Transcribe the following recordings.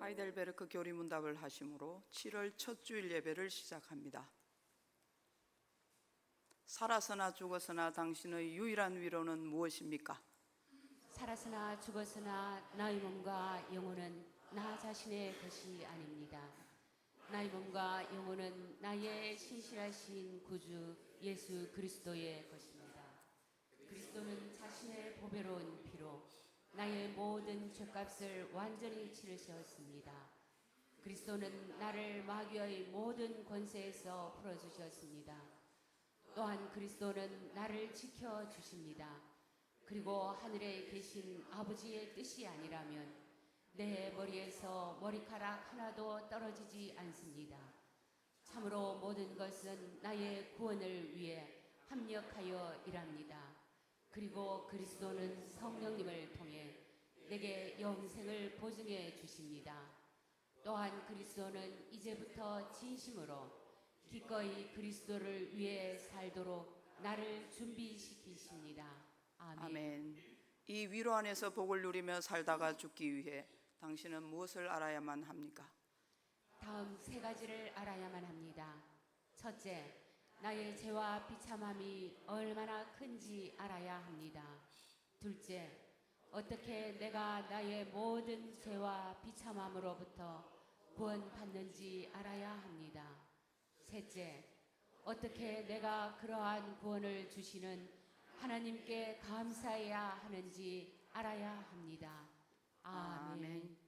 하이델베르크 교리문답을 하심으로 7월 첫 주일 예배를 시작합니다. 살아서나 죽어서나 당신의 유일한 위로는 무엇입니까? 살아서나 죽어서나 나의 몸과 영혼은 나 자신의 것이 아닙니다. 나의 몸과 영혼은 나의 신실하신 구주 예수 그리스도의 것입니다. 그리스도는 자신의 보배로운 피로 나의 모든 죄값을 완전히 치르셨습니다. 그리스도는 나를 마귀의 모든 권세에서 풀어주셨습니다. 또한 그리스도는 나를 지켜주십니다. 그리고 하늘에 계신 아버지의 뜻이 아니라면 내 머리에서 머리카락 하나도 떨어지지 않습니다. 참으로 모든 것은 나의 구원을 위해 합력하여 일합니다. 그리고 그리스도는 성령님을 통해 내게 영생을 보증해 주십니다. 또한 그리스도는 이제부터 진심으로 기꺼이 그리스도를 위해 살도록 나를 준비시키십니다. 아멘. 이 위로 안에서 복을 누리며 살다가 죽기 위해 당신은 무엇을 알아야만 합니까? 다음 세 가지를 알아야만 합니다. 첫째, 나의 죄와 비참함이 얼마나 큰지 알아야 합니다. 둘째, 어떻게 내가 나의 모든 죄와 비참함으로부터 구원받는지 알아야 합니다. 셋째, 어떻게 내가 그러한 구원을 주시는 하나님께 감사해야 하는지 알아야 합니다. 아멘.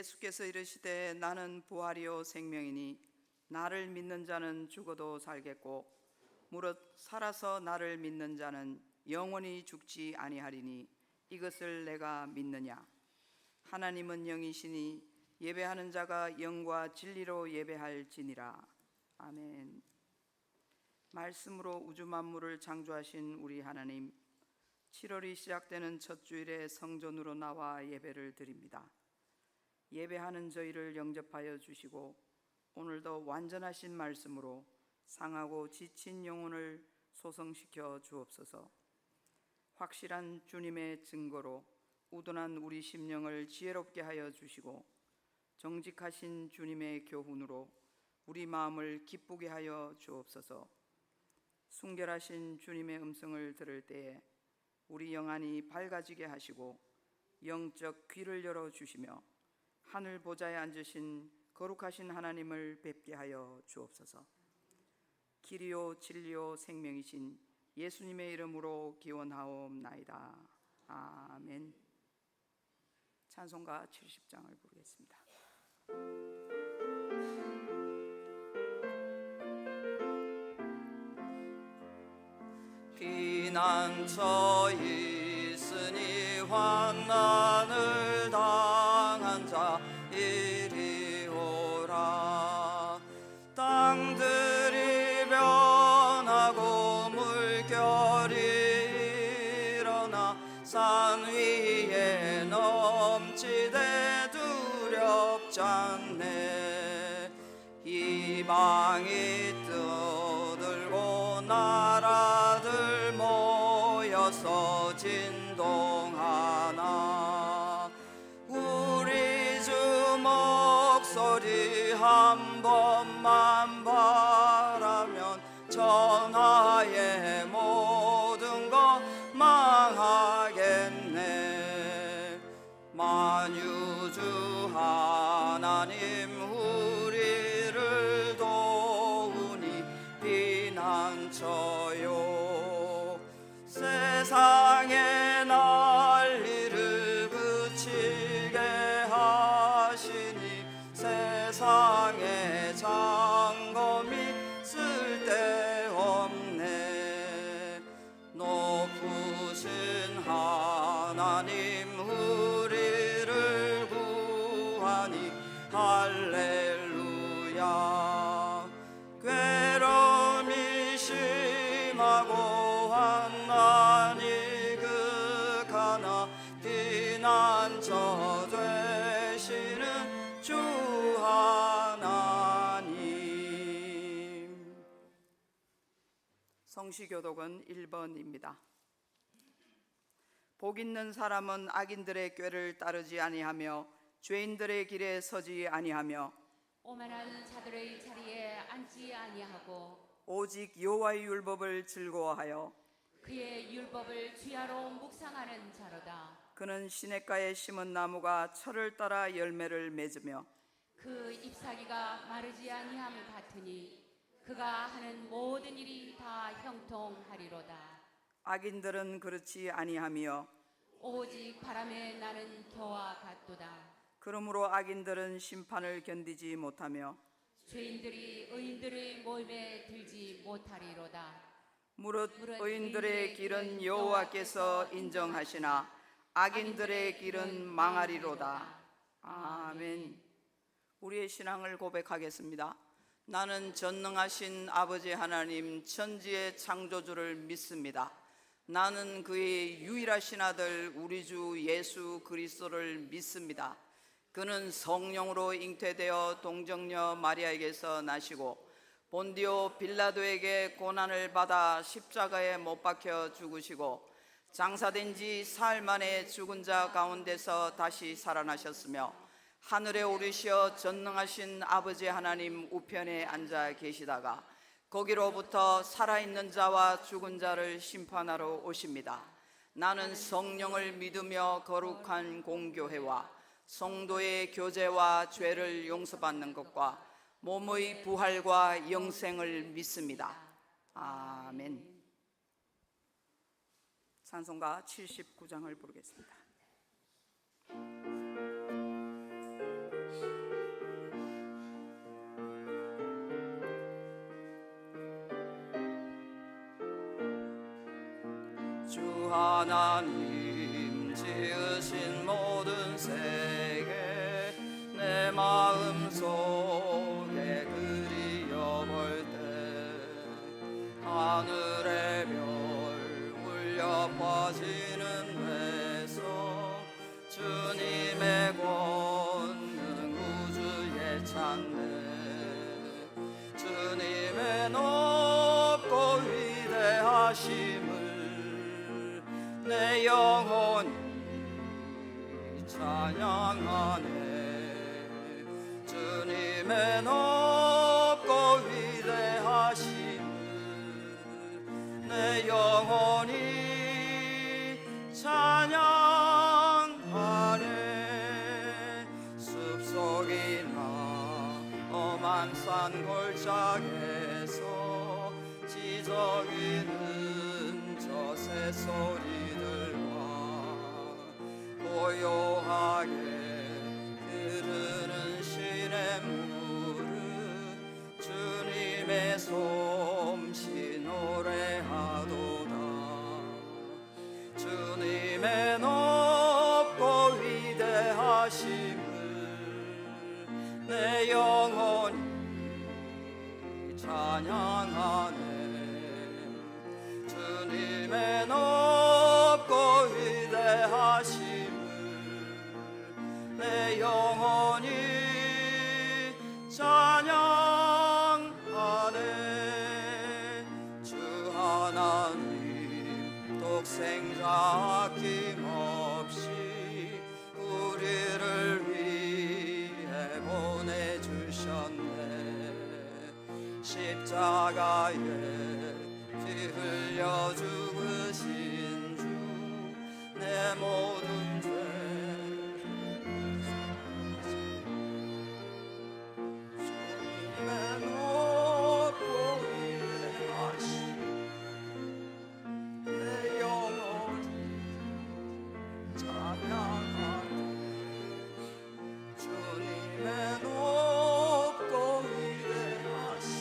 예수께서 이르시되 나는 부활이요 생명이니 나를 믿는 자는 죽어도 살겠고 무릇 살아서 나를 믿는 자는 영원히 죽지 아니하리니 이것을 내가 믿느냐. 하나님은 영이시니 예배하는 자가 영과 진리로 예배할지니라. 아멘. 말씀으로 우주 만물을 창조하신 우리 하나님, 7월이 시작되는 첫 주일에 성전으로 나와 예배를 드립니다. 예배하는 저희를 영접하여 주시고 오늘도 완전하신 말씀으로 상하고 지친 영혼을 소성시켜 주옵소서. 확실한 주님의 증거로 우둔한 우리 심령을 지혜롭게 하여 주시고 정직하신 주님의 교훈으로 우리 마음을 기쁘게 하여 주옵소서. 순결하신 주님의 음성을 들을 때에 우리 영안이 밝아지게 하시고 영적 귀를 열어 주시며 하늘 보좌에 앉으신 거룩하신 하나님을 뵙게 하여 주옵소서. 길이요 진리요 생명이신 예수님의 이름으로 기원하옵나이다. 아멘. 찬송가 70장을 부르겠습니다. 피난처 있으니 환난을 당한 자 이리 오라. 땅들이 변하고 물결이 일어나 산 위에 넘치되 두렵지 않네. 이방이 떠들고 나라들 모여서 진동하나. 우리 주 목소리 한 번만 바라면 천하의 모든 것 망하겠네. 만유주 하나님 우리를 도우니 피난처요. 세상의 난리를 그치게 하시니 세상의 장검이 쓸데 하나님 우리를 구하니 할렐루야. 괴로움이 심하고 환난이 극하나 피난처 되시는 주 하나님. 성시교독은 1번입니다. 복 있는 사람은 악인들의 꾀를 따르지 아니하며 죄인들의 길에 서지 아니하며 오만한 자들의 자리에 앉지 아니하고 오직 여호와의 율법을 즐거워하여 그의 율법을 주야로 묵상하는 자로다. 그는 시냇가에 심은 나무가 철을 따라 열매를 맺으며 그 잎사귀가 마르지 아니함 같으니 그가 하는 모든 일이 다 형통하리로다. 악인들은 그렇지 아니하며 오직 바람에 나는 겨와 같도다. 그러므로 악인들은 심판을 견디지 못하며 죄인들이 의인들의 모임에 들지 못하리로다. 무릇 의인들의 길은 여호와께서 인정하시나 악인들의 길은 망하리로다. 아멘. 우리의 신앙을 고백하겠습니다. 나는 전능하신 아버지 하나님 천지의 창조주를 믿습니다. 나는 그의 유일하신 아들 우리 주 예수 그리스도를 믿습니다. 그는 성령으로 잉태되어 동정녀 마리아에게서 나시고 본디오 빌라도에게 고난을 받아 십자가에 못 박혀 죽으시고 장사된 지 사흘 만에 죽은 자 가운데서 다시 살아나셨으며 하늘에 오르시어 전능하신 아버지 하나님 우편에 앉아 계시다가 거기로부터 살아있는 자와 죽은 자를 심판하러 오십니다. 나는 성령을 믿으며 거룩한 공교회와 성도의 교제와 죄를 용서받는 것과 몸의 부활과 영생을 믿습니다. 아멘. 찬송가 79장을 부르겠습니다. 주 하나님 지으신 모든 세계 내 마음속에 그리워볼 때 하늘의 별 울려 퍼지는 외성 주님의 권능 우주에 찬네 주님의 높고 위대하심을 내 영혼이 찬양하네 주님의 높고 위대하심을 내 영혼이 찬양하네 숲속이나 험한 산 골짜기에서 지저귀는 저 새소리들과 고요하게 흐르는 시냇물을 주님의 솜씨 노래하도다 주님의 높고 위대하심을 내 영혼이 찬양하네 주님의 높고 위대하심을 내 영혼이 찬양하네 주 하나님 독생자 아낌없이 우리를 위해 보내주셨네 십자가에 피 흘려 죽으신 주 내 모든 죄 주님의 높고 위대하심 내 영혼이 찬양하네 주님의 높고 위대하심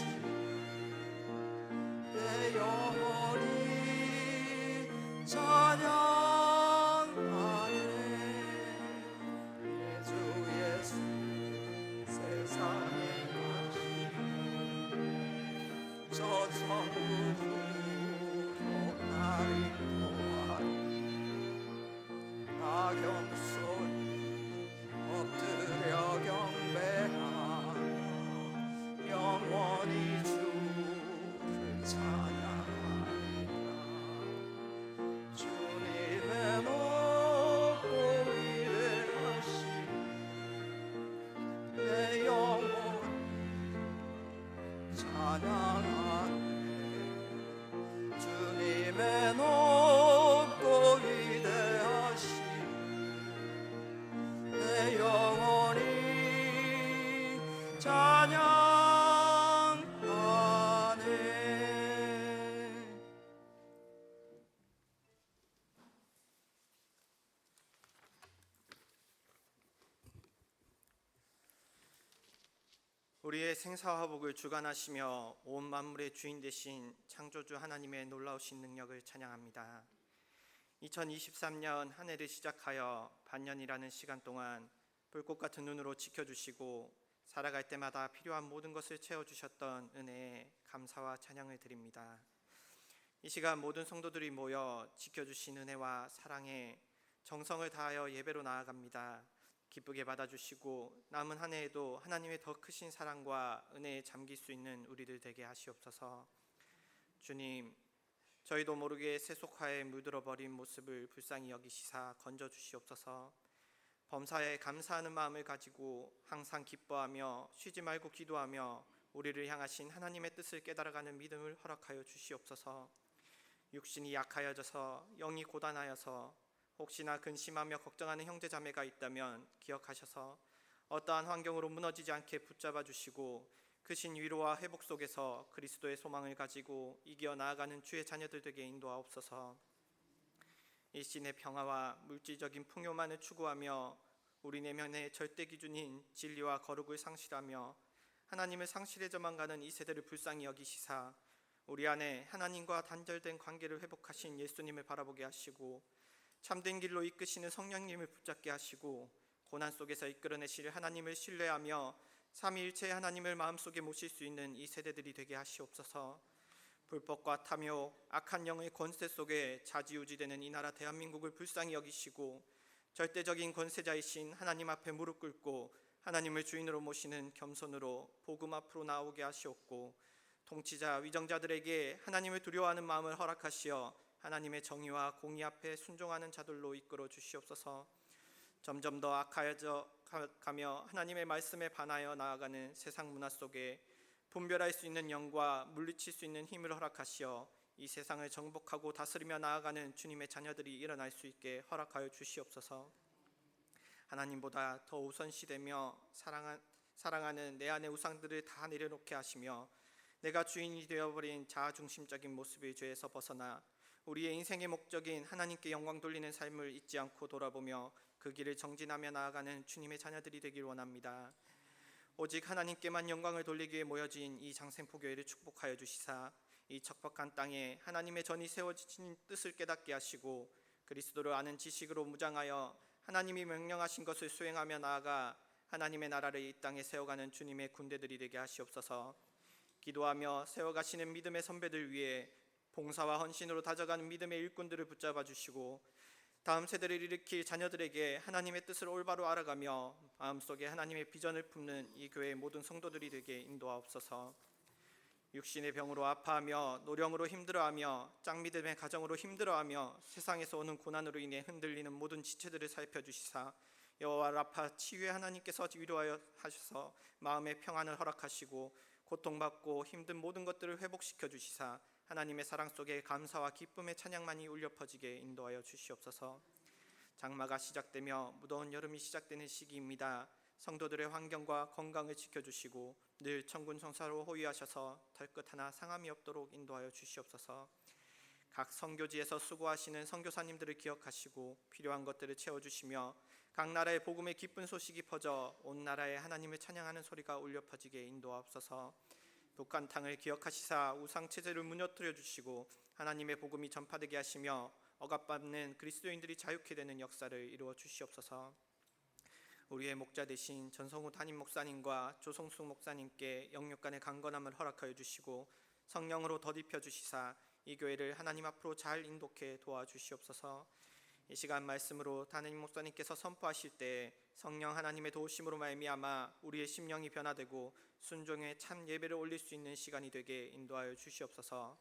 우리의 생사와 복을 주관하시며 온 만물의 주인 되신 창조주 하나님의 놀라우신 능력을 찬양합니다. 2023년 한 해를 시작하여 반년이라는 시간 동안 불꽃 같은 눈으로 지켜주시고 살아갈 때마다 필요한 모든 것을 채워주셨던 은혜에 감사와 찬양을 드립니다. 이 시간 모든 성도들이 모여 지켜주신 은혜와 사랑에 정성을 다하여 예배로 나아갑니다. 기쁘게 받아주시고 남은 한 해에도 하나님의 더 크신 사랑과 은혜에 잠길 수 있는 우리들 되게 하시옵소서. 주님, 저희도 모르게 세속화에 물들어버린 모습을 불쌍히 여기시사 건져주시옵소서. 범사에 감사하는 마음을 가지고 항상 기뻐하며 쉬지 말고 기도하며 우리를 향하신 하나님의 뜻을 깨달아가는 믿음을 허락하여 주시옵소서. 육신이 약하여져서 영이 고단하여서 혹시나 근심하며 걱정하는 형제자매가 있다면 기억하셔서 어떠한 환경으로 무너지지 않게 붙잡아 주시고 크신 위로와 회복 속에서 그리스도의 소망을 가지고 이겨 나아가는 주의 자녀들 되게 인도하옵소서. 일신의 평화와 물질적인 풍요만을 추구하며 우리 내면의 절대 기준인 진리와 거룩을 상실하며 하나님을 상실해져만 가는 이 세대를 불쌍히 여기시사 우리 안에 하나님과 단절된 관계를 회복하신 예수님을 바라보게 하시고 참된 길로 이끄시는 성령님을 붙잡게 하시고 고난 속에서 이끌어내실 하나님을 신뢰하며 삼위일체의 하나님을 마음속에 모실 수 있는 이 세대들이 되게 하시옵소서. 불법과 탐욕, 악한 영의 권세 속에 좌지우지되는 이 나라 대한민국을 불쌍히 여기시고 절대적인 권세자이신 하나님 앞에 무릎 꿇고 하나님을 주인으로 모시는 겸손으로 복음 앞으로 나오게 하시옵고 통치자, 위정자들에게 하나님을 두려워하는 마음을 허락하시어 하나님의 정의와 공의 앞에 순종하는 자들로 이끌어 주시옵소서. 점점 더 악하여져 가며 하나님의 말씀에 반하여 나아가는 세상 문화 속에 분별할 수 있는 영과 물리칠 수 있는 힘을 허락하시어 이 세상을 정복하고 다스리며 나아가는 주님의 자녀들이 일어날 수 있게 허락하여 주시옵소서. 하나님보다 더 우선시되며 사랑하는 내 안의 우상들을 다 내려놓게 하시며 내가 주인이 되어버린 자아중심적인 모습의 죄에서 벗어나 우리의 인생의 목적인 하나님께 영광 돌리는 삶을 잊지 않고 돌아보며 그 길을 정진하며 나아가는 주님의 자녀들이 되길 원합니다. 오직 하나님께만 영광을 돌리기 위해 모여진 이 장생포교회를 축복하여 주시사 이 척박한 땅에 하나님의 전이 세워지신 뜻을 깨닫게 하시고 그리스도를 아는 지식으로 무장하여 하나님이 명령하신 것을 수행하며 나아가 하나님의 나라를 이 땅에 세워가는 주님의 군대들이 되게 하시옵소서. 기도하며 세워가시는 믿음의 선배들 위해 봉사와 헌신으로 다져가는 믿음의 일꾼들을 붙잡아 주시고 다음 세대를 일으킬 자녀들에게 하나님의 뜻을 올바로 알아가며 마음속에 하나님의 비전을 품는 이 교회의 모든 성도들이 되게 인도하옵소서. 육신의 병으로 아파하며 노령으로 힘들어하며 짝믿음의 가정으로 힘들어하며 세상에서 오는 고난으로 인해 흔들리는 모든 지체들을 살펴주시사 여호와 라파 치유의 하나님께서 위로하여 하셔서 마음의 평안을 허락하시고 고통받고 힘든 모든 것들을 회복시켜 주시사 하나님의 사랑 속에 감사와 기쁨의 찬양만이 울려 퍼지게 인도하여 주시옵소서. 장마가 시작되며 무더운 여름이 시작되는 시기입니다. 성도들의 환경과 건강을 지켜주시고 늘 천군천사로 호위하셔서 털끝 하나 상함이 없도록 인도하여 주시옵소서. 각 선교지에서 수고하시는 선교사님들을 기억하시고 필요한 것들을 채워주시며 각 나라의 복음의 기쁜 소식이 퍼져 온 나라에 하나님을 찬양하는 소리가 울려 퍼지게 인도하옵소서. 북한 땅을 기억하시사 우상체제를 무너뜨려 주시고 하나님의 복음이 전파되게 하시며 억압받는 그리스도인들이 자유케 되는 역사를 이루어 주시옵소서. 우리의 목자 되신 전성우 담임 목사님과 조성숙 목사님께 영육간의 강건함을 허락하여 주시고 성령으로 덧입혀 주시사 이 교회를 하나님 앞으로 잘 인도케 도와주시옵소서. 이 시간 말씀으로 담임 목사님께서 선포하실 때 성령 하나님의 도우심으로 말미암아 우리의 심령이 변화되고 순종의 참 예배를 올릴 수 있는 시간이 되게 인도하여 주시옵소서.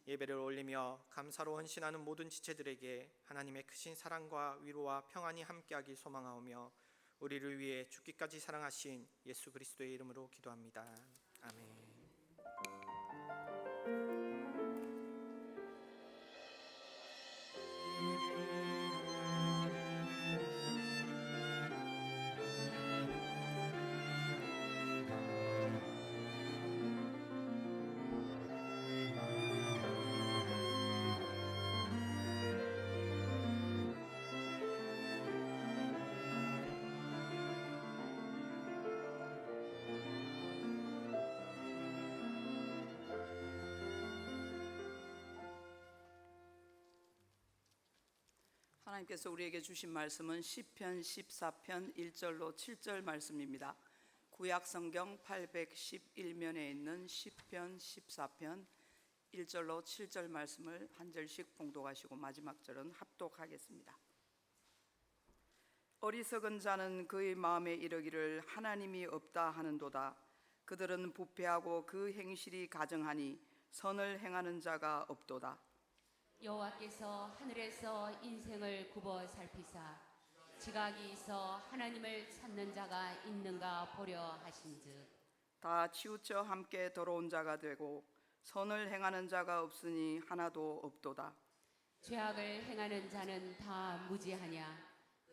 예배를 올리며 감사로 헌신하는 모든 지체들에게 하나님의 크신 사랑과 위로와 평안이 함께하길 소망하오며 우리를 위해 죽기까지 사랑하신 예수 그리스도의 이름으로 기도합니다. 아멘. 하나님께서 우리에게 주신 말씀은 시편 14편 1절로 7절 말씀입니다. 구약 성경 811면에 있는 시편 14편 1절로 7절 말씀을 한 절씩 봉독하시고 마지막 절은 합독하겠습니다. 어리석은 자는 그의 마음에 이르기를 하나님이 없다 하는도다. 그들은 부패하고 그 행실이 가증하니 선을 행하는 자가 없도다. 여호와께서 하늘에서 인생을 굽어 살피사 지각이 있어 하나님을 찾는 자가 있는가 보려 하신즉 다 치우쳐 함께 더러운 자가 되고 선을 행하는 자가 없으니 하나도 없도다. 죄악을 행하는 자는 다 무지하냐.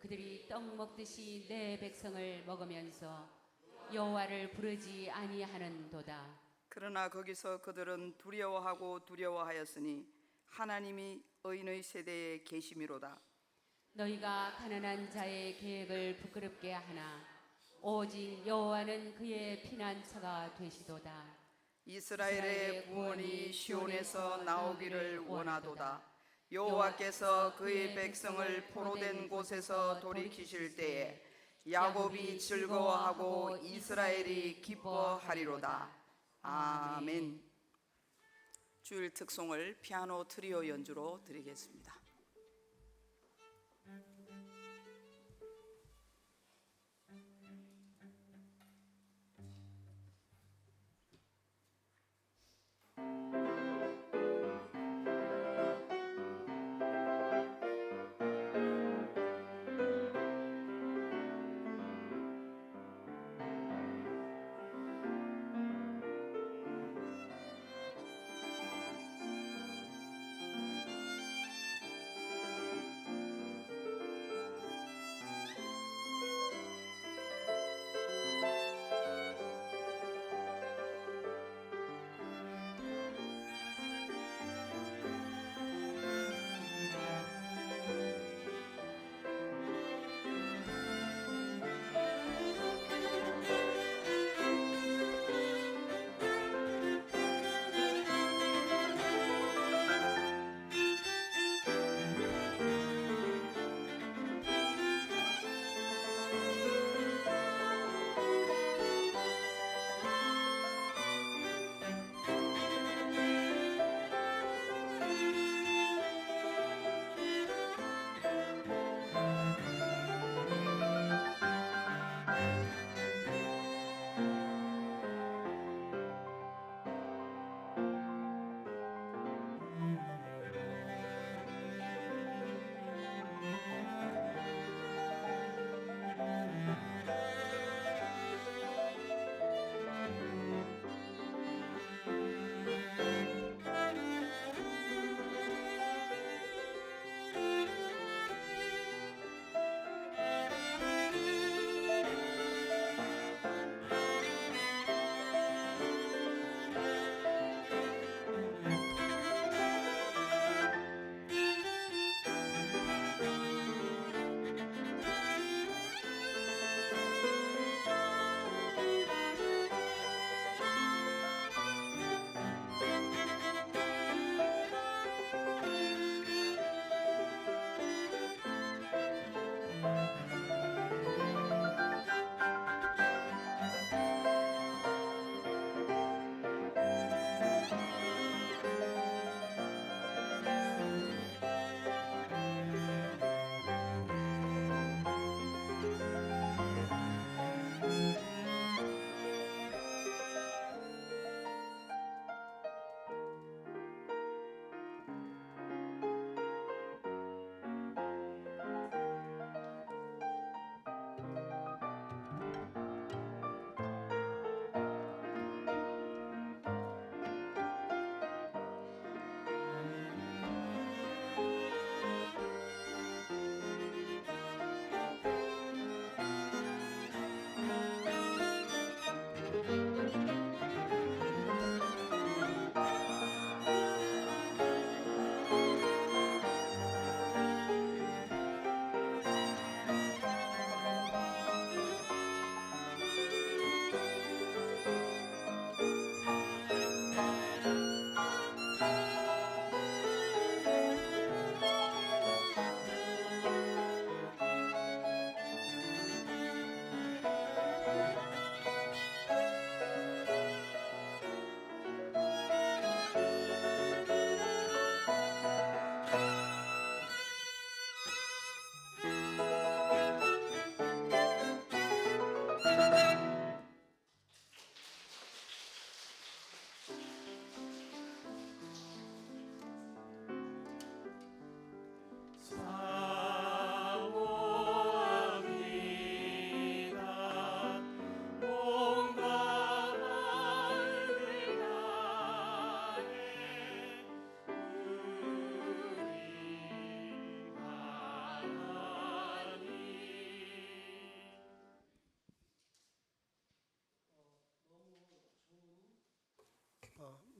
그들이 떡 먹듯이 내 백성을 먹으면서 여호와를 부르지 아니하는도다. 그러나 거기서 그들은 두려워하고 두려워하였으니 하나님이 의인의 세대에 계심이로다. 너희가 가난한 자의 계획을 부끄럽게 하나 오직 여호와는 그의 피난처가 되시도다. 이스라엘의 구원이 시온에서 나오기를 원하도다. 여호와께서 그의 백성을 포로된 곳에서 돌이키실 때에 야곱이 즐거워하고 이스라엘이 기뻐하리로다. 아멘. 주일 특송을 피아노 트리오 연주로 드리겠습니다.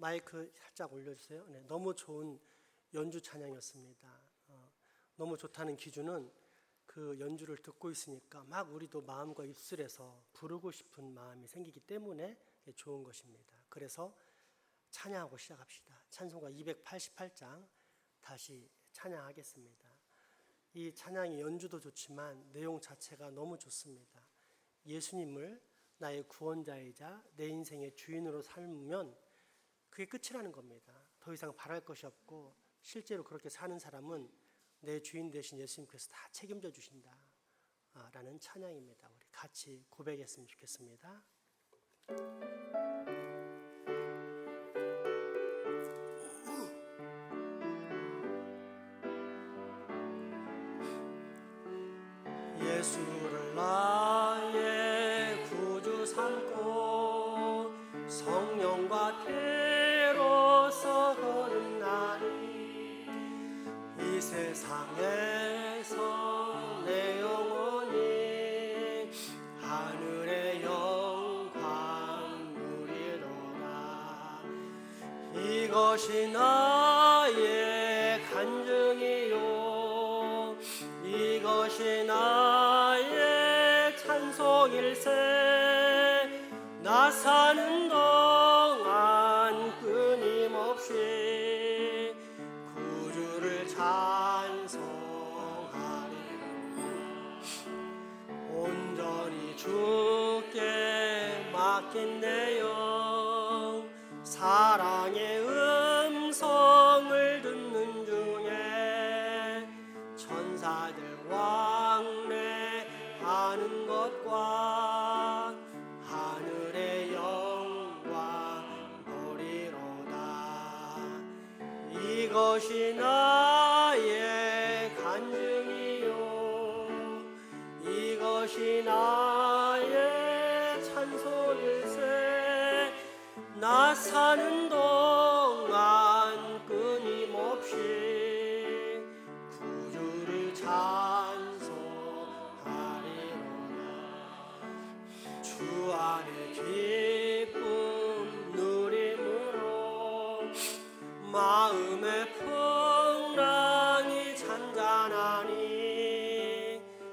마이크 살짝 올려주세요. 네, 너무 좋은 연주 찬양이었습니다. 너무 좋다는 기준은 그 연주를 듣고 있으니까 막 우리도 마음과 입술에서 부르고 싶은 마음이 생기기 때문에 좋은 것입니다. 그래서 찬양하고 시작합시다. 찬송가 288장 다시 찬양하겠습니다. 이 찬양의 연주도 좋지만 내용 자체가 너무 좋습니다. 예수님을 나의 구원자이자 내 인생의 주인으로 삶으면 그게 끝이라는 겁니다. 더 이상 바랄 것이 없고 실제로 그렇게 사는 사람은 내 주인 되신 예수님께서 다 책임져 주신다 라는 찬양입니다. 우리 같이 고백했으면 좋겠습니다. 예수를 나의 구주 삼고 성령과 피로써 거듭나니 이 세상에서 내 영혼이 하늘의 영광 누리로다. 이것이 나의 간증이요 이것이 나의 찬송일세. 나 사는 동안 끊임없이 구주를 찬송하리. 온전히 주께 맡긴 내 영 사랑의 음성을 듣는 중에 천사들 왕래하는 것과 하늘의 영광 보리로다. 이것이 나의 간증이요 이것이 나의 찬송일세. 나 사는 동안 끊임없이 구주를 찬송하리로다. 주 안에 기쁨 누림으로 마음의 풍랑이 잔잔하니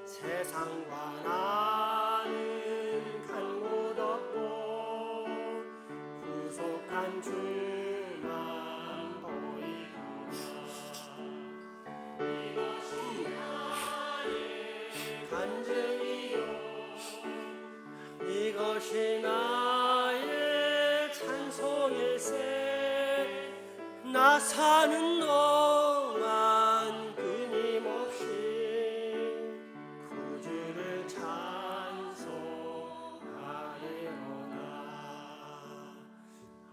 세상과 나는 간 곳 없고 구속한 주만 보이도다. 이것이 나의 간증이요 이것이 나의 찬송일세. 나 사는 동안 끊임없이 구주를 찬송하리로다.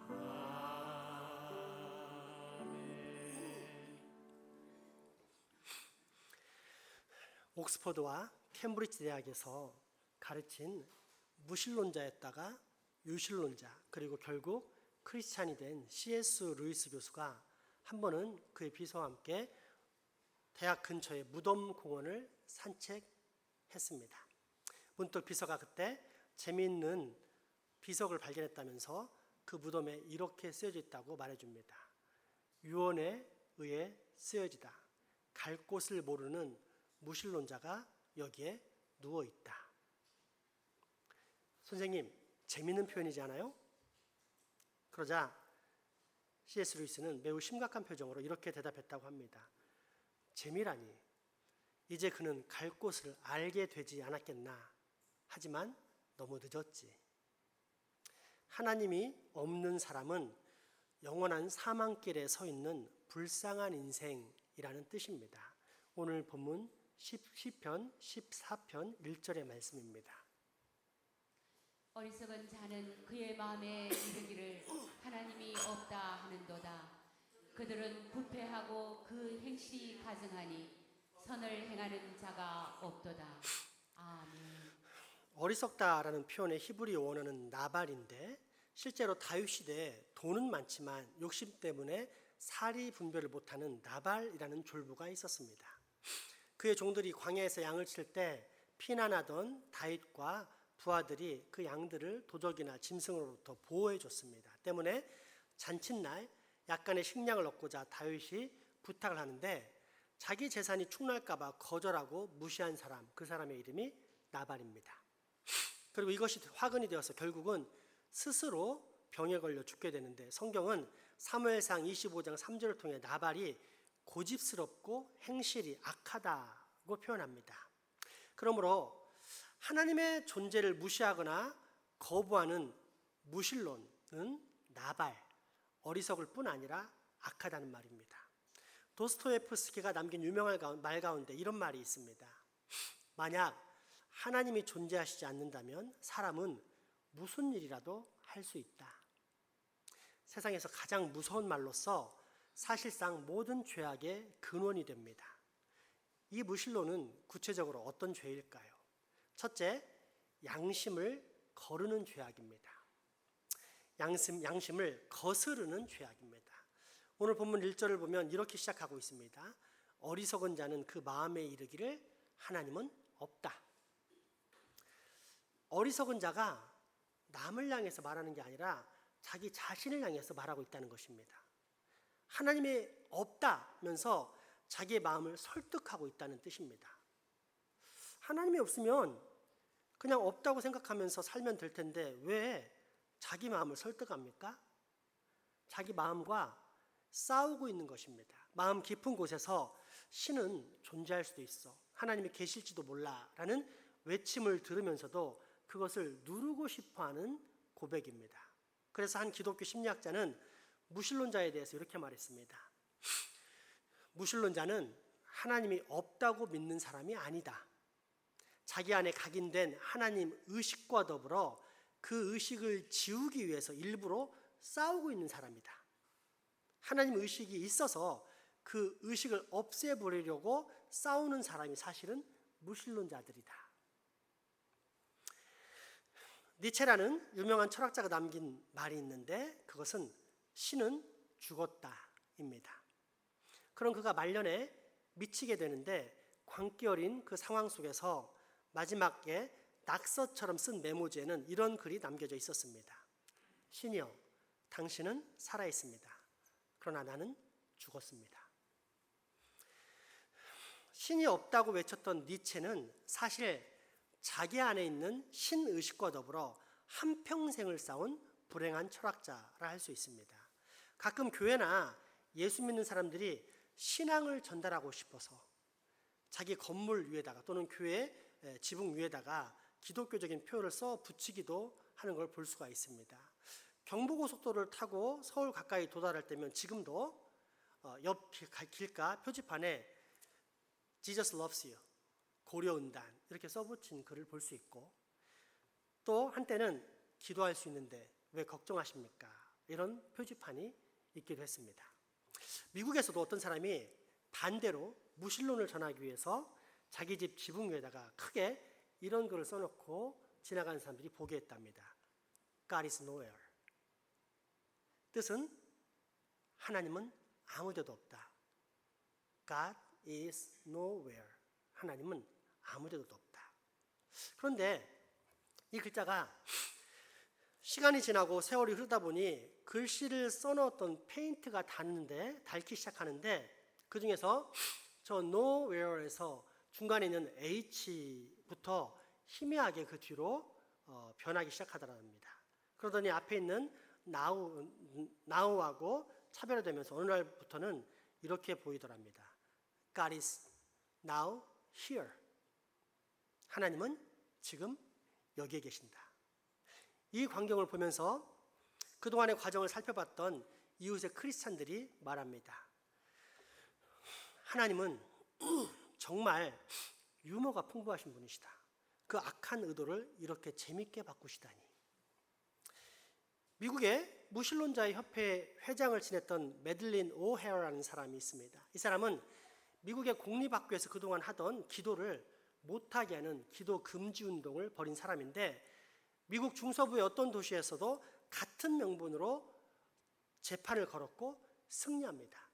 아멘. 옥스퍼드와 캠브리지 대학에서 가르친 무신론자였다가 유신론자 그리고 결국 크리스찬이 된 C.S. 루이스 교수가 한 번은 그의 비서와 함께 대학 근처의 무덤 공원을 산책했습니다. 문득 비서가 그때 재미있는 비석을 발견했다면서 그 무덤에 이렇게 쓰여져 있다고 말해줍니다. 유언에 의해 쓰여지다. 갈 곳을 모르는 무신론자가 여기에 누워있다. 선생님, 재미있는 표현이지 않아요? 그러자 C.S. 루이스는 매우 심각한 표정으로 이렇게 대답했다고 합니다. 재미라니, 이제 그는 갈 곳을 알게 되지 않았겠나. 하지만 너무 늦었지. 하나님이 없는 사람은 영원한 사망길에 서 있는 불쌍한 인생이라는 뜻입니다. 오늘 본문 시편 14편 1절의 말씀입니다. 어리석은 자는 그의 마음에 이르기를 하나님이 없다 하는도다. 그들은 부패하고 그 행실이 가증하니 선을 행하는 자가 없도다. 아멘. 어리석다라는 표현의 히브리 원어는 나발인데 실제로 다윗 시대에 돈은 많지만 욕심 때문에 사리 분별을 못하는 나발이라는 졸부가 있었습니다. 그의 종들이 광야에서 양을 칠 때 피난하던 다윗과 부하들이 그 양들을 도적이나 짐승으로부터 보호해 줬습니다. 때문에 잔칫날 약간의 식량을 얻고자 다윗이 부탁을 하는데 자기 재산이 축날까 봐 거절하고 무시한 사람, 그 사람의 이름이 나발입니다. 그리고 이것이 화근이 되어서 결국은 스스로 병에 걸려 죽게 되는데 성경은 사무엘상 25장 3절을 통해 나발이 고집스럽고 행실이 악하다고 표현합니다. 그러므로 하나님의 존재를 무시하거나 거부하는 무신론은 나발, 어리석을 뿐 아니라 악하다는 말입니다. 도스토예프스키가 남긴 유명한 말 가운데 이런 말이 있습니다. 만약 하나님이 존재하시지 않는다면 사람은 무슨 일이라도 할 수 있다. 세상에서 가장 무서운 말로서 사실상 모든 죄악의 근원이 됩니다. 이 무신론은 구체적으로 어떤 죄일까요? 첫째, 양심을 거르는 죄악입니다. 양심을 거스르는 죄악입니다. 오늘 본문 1절을 보면 이렇게 시작하고 있습니다. 어리석은 자는 그 마음에 이르기를 하나님은 없다. 어리석은 자가 남을 향해서 말하는 게 아니라 자기 자신을 향해서 말하고 있다는 것입니다. 하나님이 없다면서 자기의 마음을 설득하고 있다는 뜻입니다. 하나님이 없으면 그냥 없다고 생각하면서 살면 될 텐데 왜 자기 마음을 설득합니까? 자기 마음과 싸우고 있는 것입니다. 마음 깊은 곳에서 신은 존재할 수도 있어, 하나님이 계실지도 몰라 라는 외침을 들으면서도 그것을 누르고 싶어하는 고백입니다. 그래서 한 기독교 심리학자는 무신론자에 대해서 이렇게 말했습니다. 무신론자는 하나님이 없다고 믿는 사람이 아니다. 자기 안에 각인된 하나님 의식과 더불어 그 의식을 지우기 위해서 일부러 싸우고 있는 사람이다. 하나님 의식이 있어서 그 의식을 없애버리려고 싸우는 사람이 사실은 무신론자들이다. 니체라는 유명한 철학자가 남긴 말이 있는데 그것은 신은 죽었다입니다. 그럼 그가 말년에 미치게 되는데 광기 어린 그 상황 속에서 마지막에 낙서처럼 쓴 메모지에는 이런 글이 남겨져 있었습니다. 신이여, 당신은 살아있습니다. 그러나 나는 죽었습니다. 신이 없다고 외쳤던 니체는 사실 자기 안에 있는 신의식과 더불어 한평생을 싸운 불행한 철학자라 할 수 있습니다. 가끔 교회나 예수 믿는 사람들이 신앙을 전달하고 싶어서 자기 건물 위에다가 또는 교회 지붕 위에다가 기독교적인 표현을 써 붙이기도 하는 걸 볼 수가 있습니다. 경부고속도로를 타고 서울 가까이 도달할 때면 지금도 옆 길가 표지판에 Jesus loves you, 고려은단 이렇게 써붙인 글을 볼 수 있고, 또 한때는 기도할 수 있는데 왜 걱정하십니까? 이런 표지판이 있기도 했습니다. 미국에서도 어떤 사람이 반대로 무신론을 전하기 위해서 자기 집 지붕 위에다가 크게 이런 글을 써놓고 지나가는 사람들이 보게 했답니다. God is nowhere. 뜻은 하나님은 아무 데도 없다. God is nowhere. 하나님은 아무 데도 없다. 그런데 이 글자가 시간이 지나고 세월이 흐르다 보니 글씨를 써놓았던 페인트가 닳기 시작하는데 그 중에서 저 nowhere에서 중간에 있는 H부터 희미하게 그 뒤로 변하기 시작하더랍니다. 그러더니 앞에 있는 now하고 차별화되면서 어느 날부터는 이렇게 보이더랍니다. God is now here. 하나님은 지금 여기에 계신다. 이 광경을 보면서 그동안의 과정을 살펴봤던 이웃의 크리스찬들이 말합니다. 하나님은 정말 유머가 풍부하신 분이시다. 그 악한 의도를 이렇게 재밌게 바꾸시다니. 미국의 무신론자의 협회 회장을 지냈던 매들린 오헤어라는 사람이 있습니다. 이 사람은 미국의 공립학교에서 그동안 하던 기도를 못하게 하는 기도 금지 운동을 벌인 사람인데 미국 중서부의 어떤 도시에서도 같은 명분으로 재판을 걸었고 승리합니다.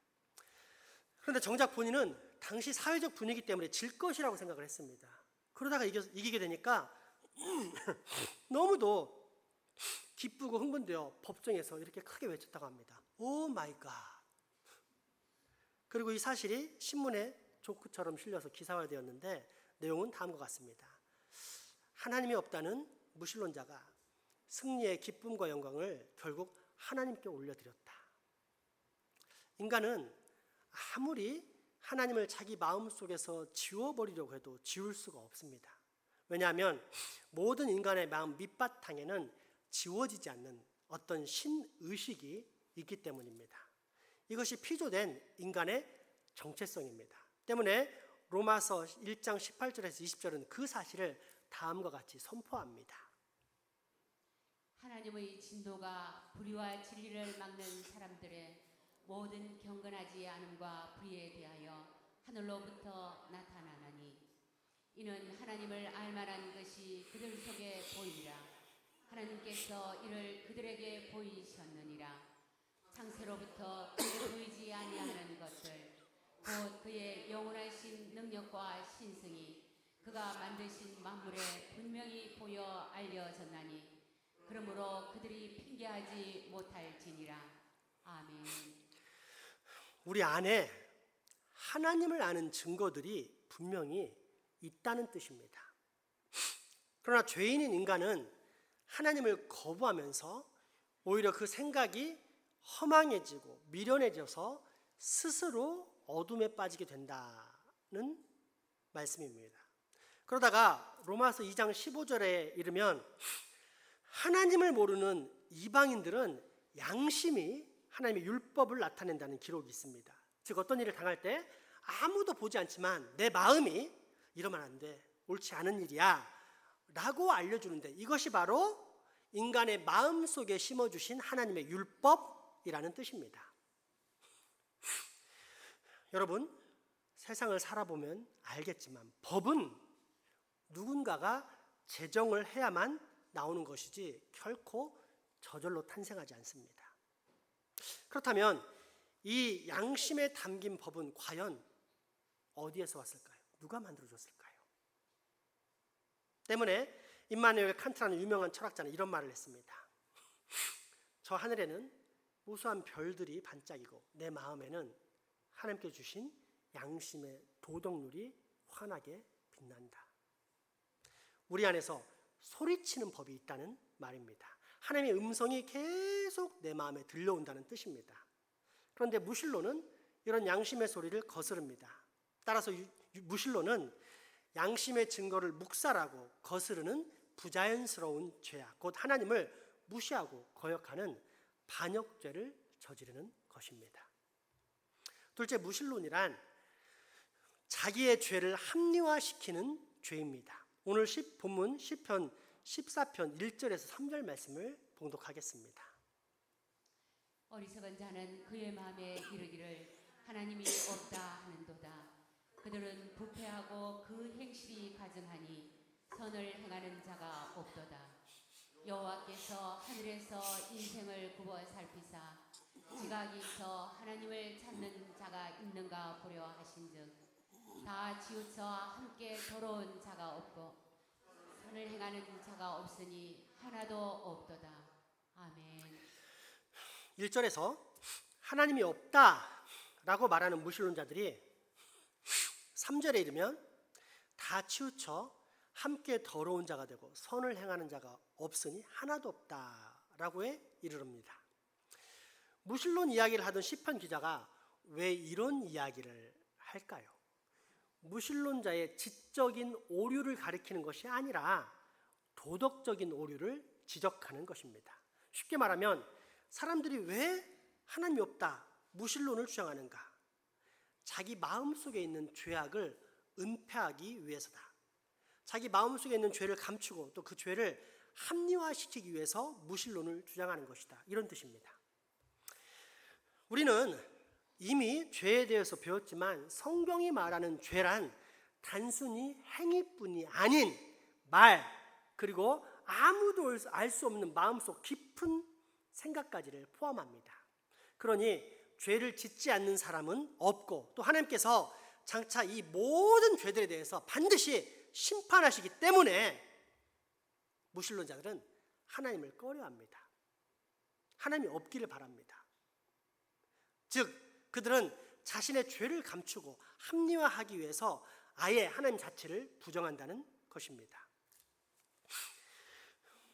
그런데 정작 본인은 당시 사회적 분위기 때문에 질 것이라고 생각을 했습니다. 그러다가 이기게 되니까 너무도 기쁘고 흥분되어 법정에서 이렇게 크게 외쳤다고 합니다. 오 마이 갓. 그리고 이 사실이 신문에 조크처럼 실려서 기사화되었는데 내용은 다음과 같습니다. 하나님이 없다는 무신론자가 승리의 기쁨과 영광을 결국 하나님께 올려드렸다. 인간은 아무리 하나님을 자기 마음속에서 지워버리려고 해도 지울 수가 없습니다. 왜냐하면 모든 인간의 마음 밑바탕에는 지워지지 않는 어떤 신의식이 있기 때문입니다. 이것이 피조된 인간의 정체성입니다. 때문에 로마서 1장 18절에서 20절은 그 사실을 다음과 같이 선포합니다. 하나님의 진도가 불의와 진리를 막는 사람들의 모든 경건하지 않음과 불의에 대하여 하늘로부터 나타나나니 이는 하나님을 알만한 것이 그들 속에 보이리라. 하나님께서 이를 그들에게 보이셨느니라. 창세로부터 그에게 보이지 아니하는 것들 곧 그의 영원하신 능력과 신성이 그가 만드신 만물에 분명히 보여 알려졌나니 그러므로 그들이 핑계하지 못할지니라. 아멘. 우리 안에 하나님을 아는 증거들이 분명히 있다는 뜻입니다. 그러나 죄인인 인간은 하나님을 거부하면서 오히려 그 생각이 허망해지고 미련해져서 스스로 어둠에 빠지게 된다는 말씀입니다. 그러다가 로마서 2장 15절에 이르면 하나님을 모르는 이방인들은 양심이 하나님의 율법을 나타낸다는 기록이 있습니다. 즉 어떤 일을 당할 때 아무도 보지 않지만 내 마음이 이러면 안 돼, 옳지 않은 일이야 라고 알려주는데 이것이 바로 인간의 마음속에 심어주신 하나님의 율법이라는 뜻입니다. 여러분, 세상을 살아보면 알겠지만 법은 누군가가 제정을 해야만 나오는 것이지 결코 저절로 탄생하지 않습니다. 그렇다면 이 양심에 담긴 법은 과연 어디에서 왔을까요? 누가 만들어줬을까요? 때문에 임마누엘 칸트라는 유명한 철학자는 이런 말을 했습니다. 저 하늘에는 무수한 별들이 반짝이고 내 마음에는 하나님께 주신 양심의 도덕률이 환하게 빛난다. 우리 안에서 소리치는 법이 있다는 말입니다. 하나님의 음성이 계속 내 마음에 들려온다는 뜻입니다. 그런데 무신론은 이런 양심의 소리를 거스릅니다. 따라서 무신론은 양심의 증거를 묵살하고 거스르는 부자연스러운 죄악, 곧 하나님을 무시하고 거역하는 반역죄를 저지르는 것입니다. 둘째, 무신론이란 자기의 죄를 합리화시키는 죄입니다. 오늘 본문 시편 14편 1절에서 3절 말씀을 봉독하겠습니다. 어리석은 자는 그의 마음에 이르기를 하나님이 없다 하는도다. 그들은 부패하고 그 행실이 가증하니 선을 행하는 자가 없도다. 여호와께서 하늘에서 인생을 굽어 살피사 지각에서 하나님을 찾는 자가 있는가 보려 하신즉 다 치우쳐 함께 더러운 자가 없고 선을 행하는 자가 없으니 하나도 없도다. 아멘. 1절에서 하나님이 없다라고 말하는 무신론자들이 3절에 이르면 다 치우쳐 함께 더러운 자가 되고 선을 행하는 자가 없으니 하나도 없다라고 이르릅니다. 무신론 이야기를 하던 시편 기자가 왜 이런 이야기를 할까요? 무신론자의 지적인 오류를 가리키는 것이 아니라 도덕적인 오류를 지적하는 것입니다. 쉽게 말하면 사람들이 왜 하나님이 없다, 무신론을 주장하는가? 자기 마음속에 있는 죄악을 은폐하기 위해서다. 자기 마음속에 있는 죄를 감추고 또 그 죄를 합리화시키기 위해서 무신론을 주장하는 것이다. 이런 뜻입니다. 우리는 이미 죄에 대해서 배웠지만 성경이 말하는 죄란 단순히 행위뿐이 아닌 말, 그리고 아무도 알 수 없는 마음속 깊은 생각까지를 포함합니다. 그러니 죄를 짓지 않는 사람은 없고 또 하나님께서 장차 이 모든 죄들에 대해서 반드시 심판하시기 때문에 무신론자들은 하나님을 꺼려합니다. 하나님이 없기를 바랍니다. 즉 그들은 자신의 죄를 감추고 합리화하기 위해서 아예 하나님 자체를 부정한다는 것입니다.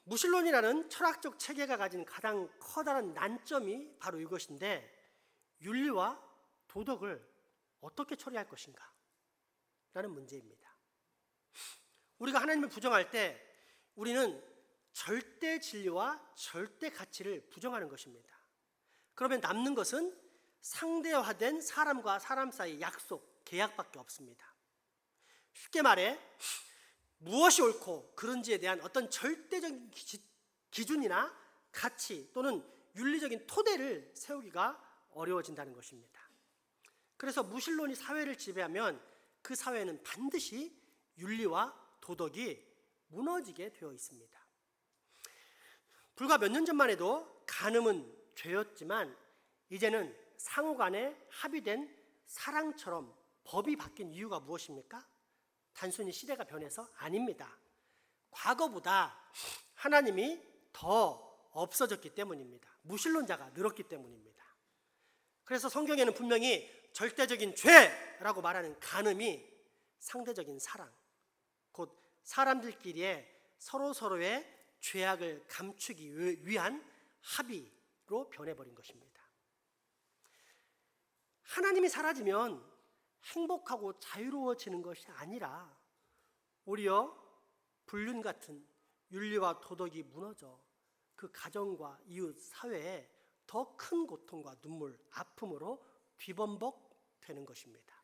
무신론이라는 철학적 체계가 가진 가장 커다란 난점이 바로 이것인데, 윤리와 도덕을 어떻게 처리할 것인가 라는 문제입니다. 우리가 하나님을 부정할 때 우리는 절대 진리와 절대 가치를 부정하는 것입니다. 그러면 남는 것은 상대화된 사람과 사람 사이의 약속, 계약밖에 없습니다. 쉽게 말해 무엇이 옳고 그른지에 대한 어떤 절대적인 기준이나 가치 또는 윤리적인 토대를 세우기가 어려워진다는 것입니다. 그래서 무신론이 사회를 지배하면 그 사회는 반드시 윤리와 도덕이 무너지게 되어 있습니다. 불과 몇 년 전만 해도 간음은 죄였지만 이제는 상호 간에 합의된 사랑처럼 법이 바뀐 이유가 무엇입니까? 단순히 시대가 변해서 아닙니다. 과거보다 하나님이 더 없어졌기 때문입니다. 무신론자가 늘었기 때문입니다. 그래서 성경에는 분명히 절대적인 죄라고 말하는 간음이 상대적인 사랑, 곧 사람들끼리의 서로서로의 죄악을 감추기 위한 합의로 변해버린 것입니다. 하나님이 사라지면 행복하고 자유로워지는 것이 아니라 오히려 불륜 같은 윤리와 도덕이 무너져 그 가정과 이웃 사회에 더 큰 고통과 눈물, 아픔으로 뒤범벅되는 것입니다.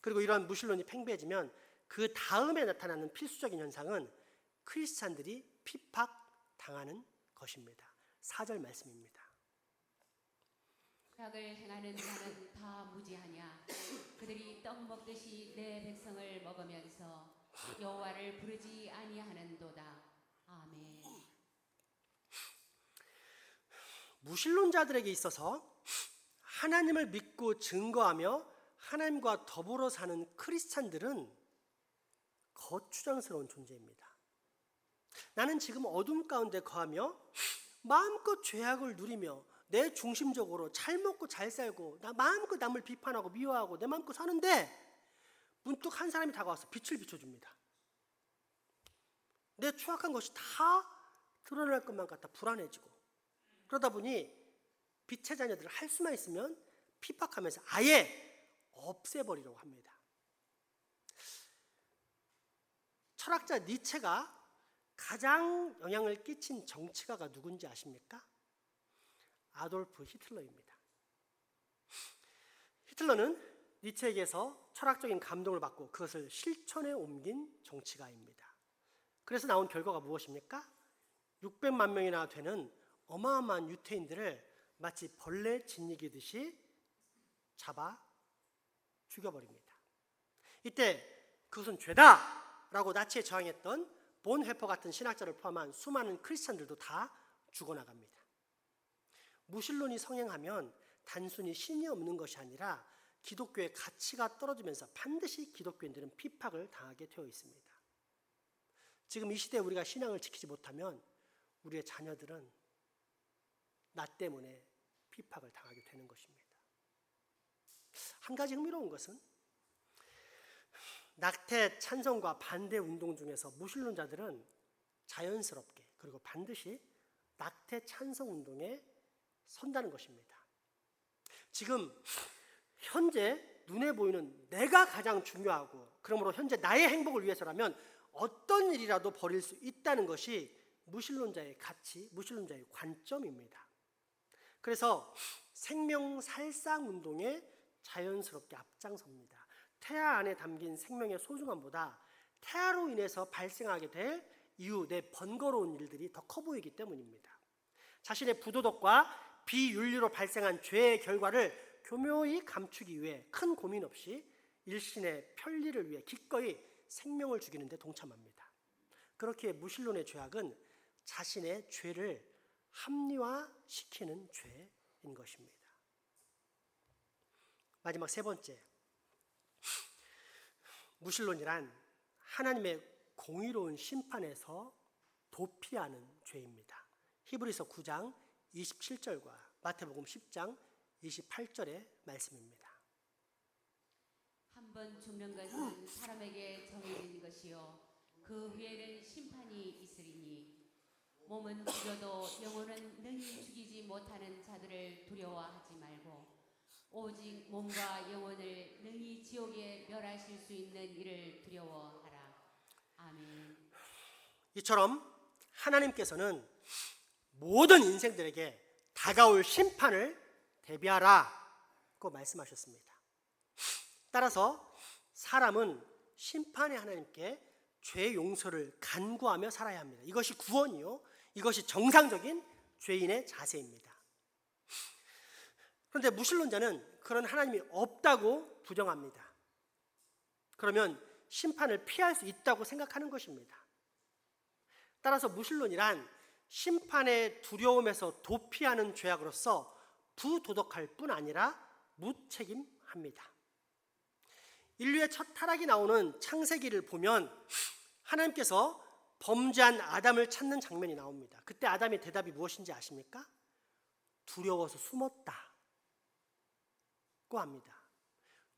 그리고 이러한 무신론이 팽배해지면 그 다음에 나타나는 필수적인 현상은 크리스찬들이 핍박당하는 것입니다. 4절 말씀입니다. 악을 행하는 자는 다 무지하냐. 그들이 떡 먹듯이 내 백성을 먹으면서 여호와를 부르지 아니하는도다. 아멘. 무신론자들에게 있어서 하나님을 믿고 증거하며 하나님과 더불어 사는 크리스찬들은 거추장스러운 존재입니다. 나는 지금 어둠 가운데 거하며 마음껏 죄악을 누리며 내 중심적으로 잘 먹고 잘 살고 나 마음껏 남을 비판하고 미워하고 내 마음껏 사는데 문득 한 사람이 다가와서 빛을 비춰줍니다. 내 추악한 것이 다 드러날 것만 같아 불안해지고, 그러다 보니 빛의 자녀들을 할 수만 있으면 핍박하면서 아예 없애버리려고 합니다. 철학자 니체가 가장 영향을 끼친 정치가가 누군지 아십니까? 아돌프 히틀러입니다. 히틀러는 니체에게서 철학적인 감동을 받고 그것을 실천에 옮긴 정치가입니다. 그래서 나온 결과가 무엇입니까? 600만 명이나 되는 어마어마한 유태인들을 마치 벌레 짓이기듯이 잡아 죽여버립니다. 이때 그것은 죄다라고 나치에 저항했던 본헤퍼 같은 신학자를 포함한 수많은 크리스찬들도 다 죽어나갑니다. 무신론이 성행하면 단순히 신이 없는 것이 아니라 기독교의 가치가 떨어지면서 반드시 기독교인들은 핍박을 당하게 되어 있습니다. 지금 이 시대에 우리가 신앙을 지키지 못하면 우리의 자녀들은 나 때문에 핍박을 당하게 되는 것입니다. 한 가지 흥미로운 것은 낙태 찬성과 반대 운동 중에서 무신론자들은 자연스럽게 그리고 반드시 낙태 찬성 운동에 선다는 것입니다. 지금 현재 눈에 보이는 내가 가장 중요하고 그러므로 현재 나의 행복을 위해서라면 어떤 일이라도 버릴 수 있다는 것이 무신론자의 가치, 무신론자의 관점입니다. 그래서 생명살상 운동에 자연스럽게 앞장섭니다. 태아 안에 담긴 생명의 소중함보다 태아로 인해서 발생하게 될 이후 내 번거로운 일들이 더 커 보이기 때문입니다. 자신의 부도덕과 비윤리로 발생한 죄의 결과를 교묘히 감추기 위해 큰 고민 없이 일신의 편리를 위해 기꺼이 생명을 죽이는 데 동참합니다. 그렇기에 무신론의 죄악은 자신의 죄를 합리화시키는 죄인 것입니다. 마지막 세 번째, 무신론이란 하나님의 공의로운 심판에서 도피하는 죄입니다. 히브리서 9장 27절과 마태복음 10장 28절의 말씀입니다. 한 번 죽는 것은 사람에게 정해진 것이요 그 후에는 심판이 있으리니 몸은 죽여도 영혼은 능히 죽이지 못하는 자들을 두려워하지 말고 오직 몸과 영혼을 능히 지옥에 멸하실 수 있는 이를 두려워하라. 아멘. 이처럼 하나님께서는 모든 인생들에게 다가올 심판을 대비하라고 말씀하셨습니다. 따라서 사람은 심판의 하나님께 죄 용서를 간구하며 살아야 합니다. 이것이 구원이요, 이것이 정상적인 죄인의 자세입니다. 그런데 무신론자는 그런 하나님이 없다고 부정합니다. 그러면 심판을 피할 수 있다고 생각하는 것입니다. 따라서 무신론이란 심판의 두려움에서 도피하는 죄악으로서 부도덕할 뿐 아니라 무책임합니다. 인류의 첫 타락이 나오는 창세기를 보면 하나님께서 범죄한 아담을 찾는 장면이 나옵니다. 그때 아담의 대답이 무엇인지 아십니까? 두려워서 숨었다고 합니다.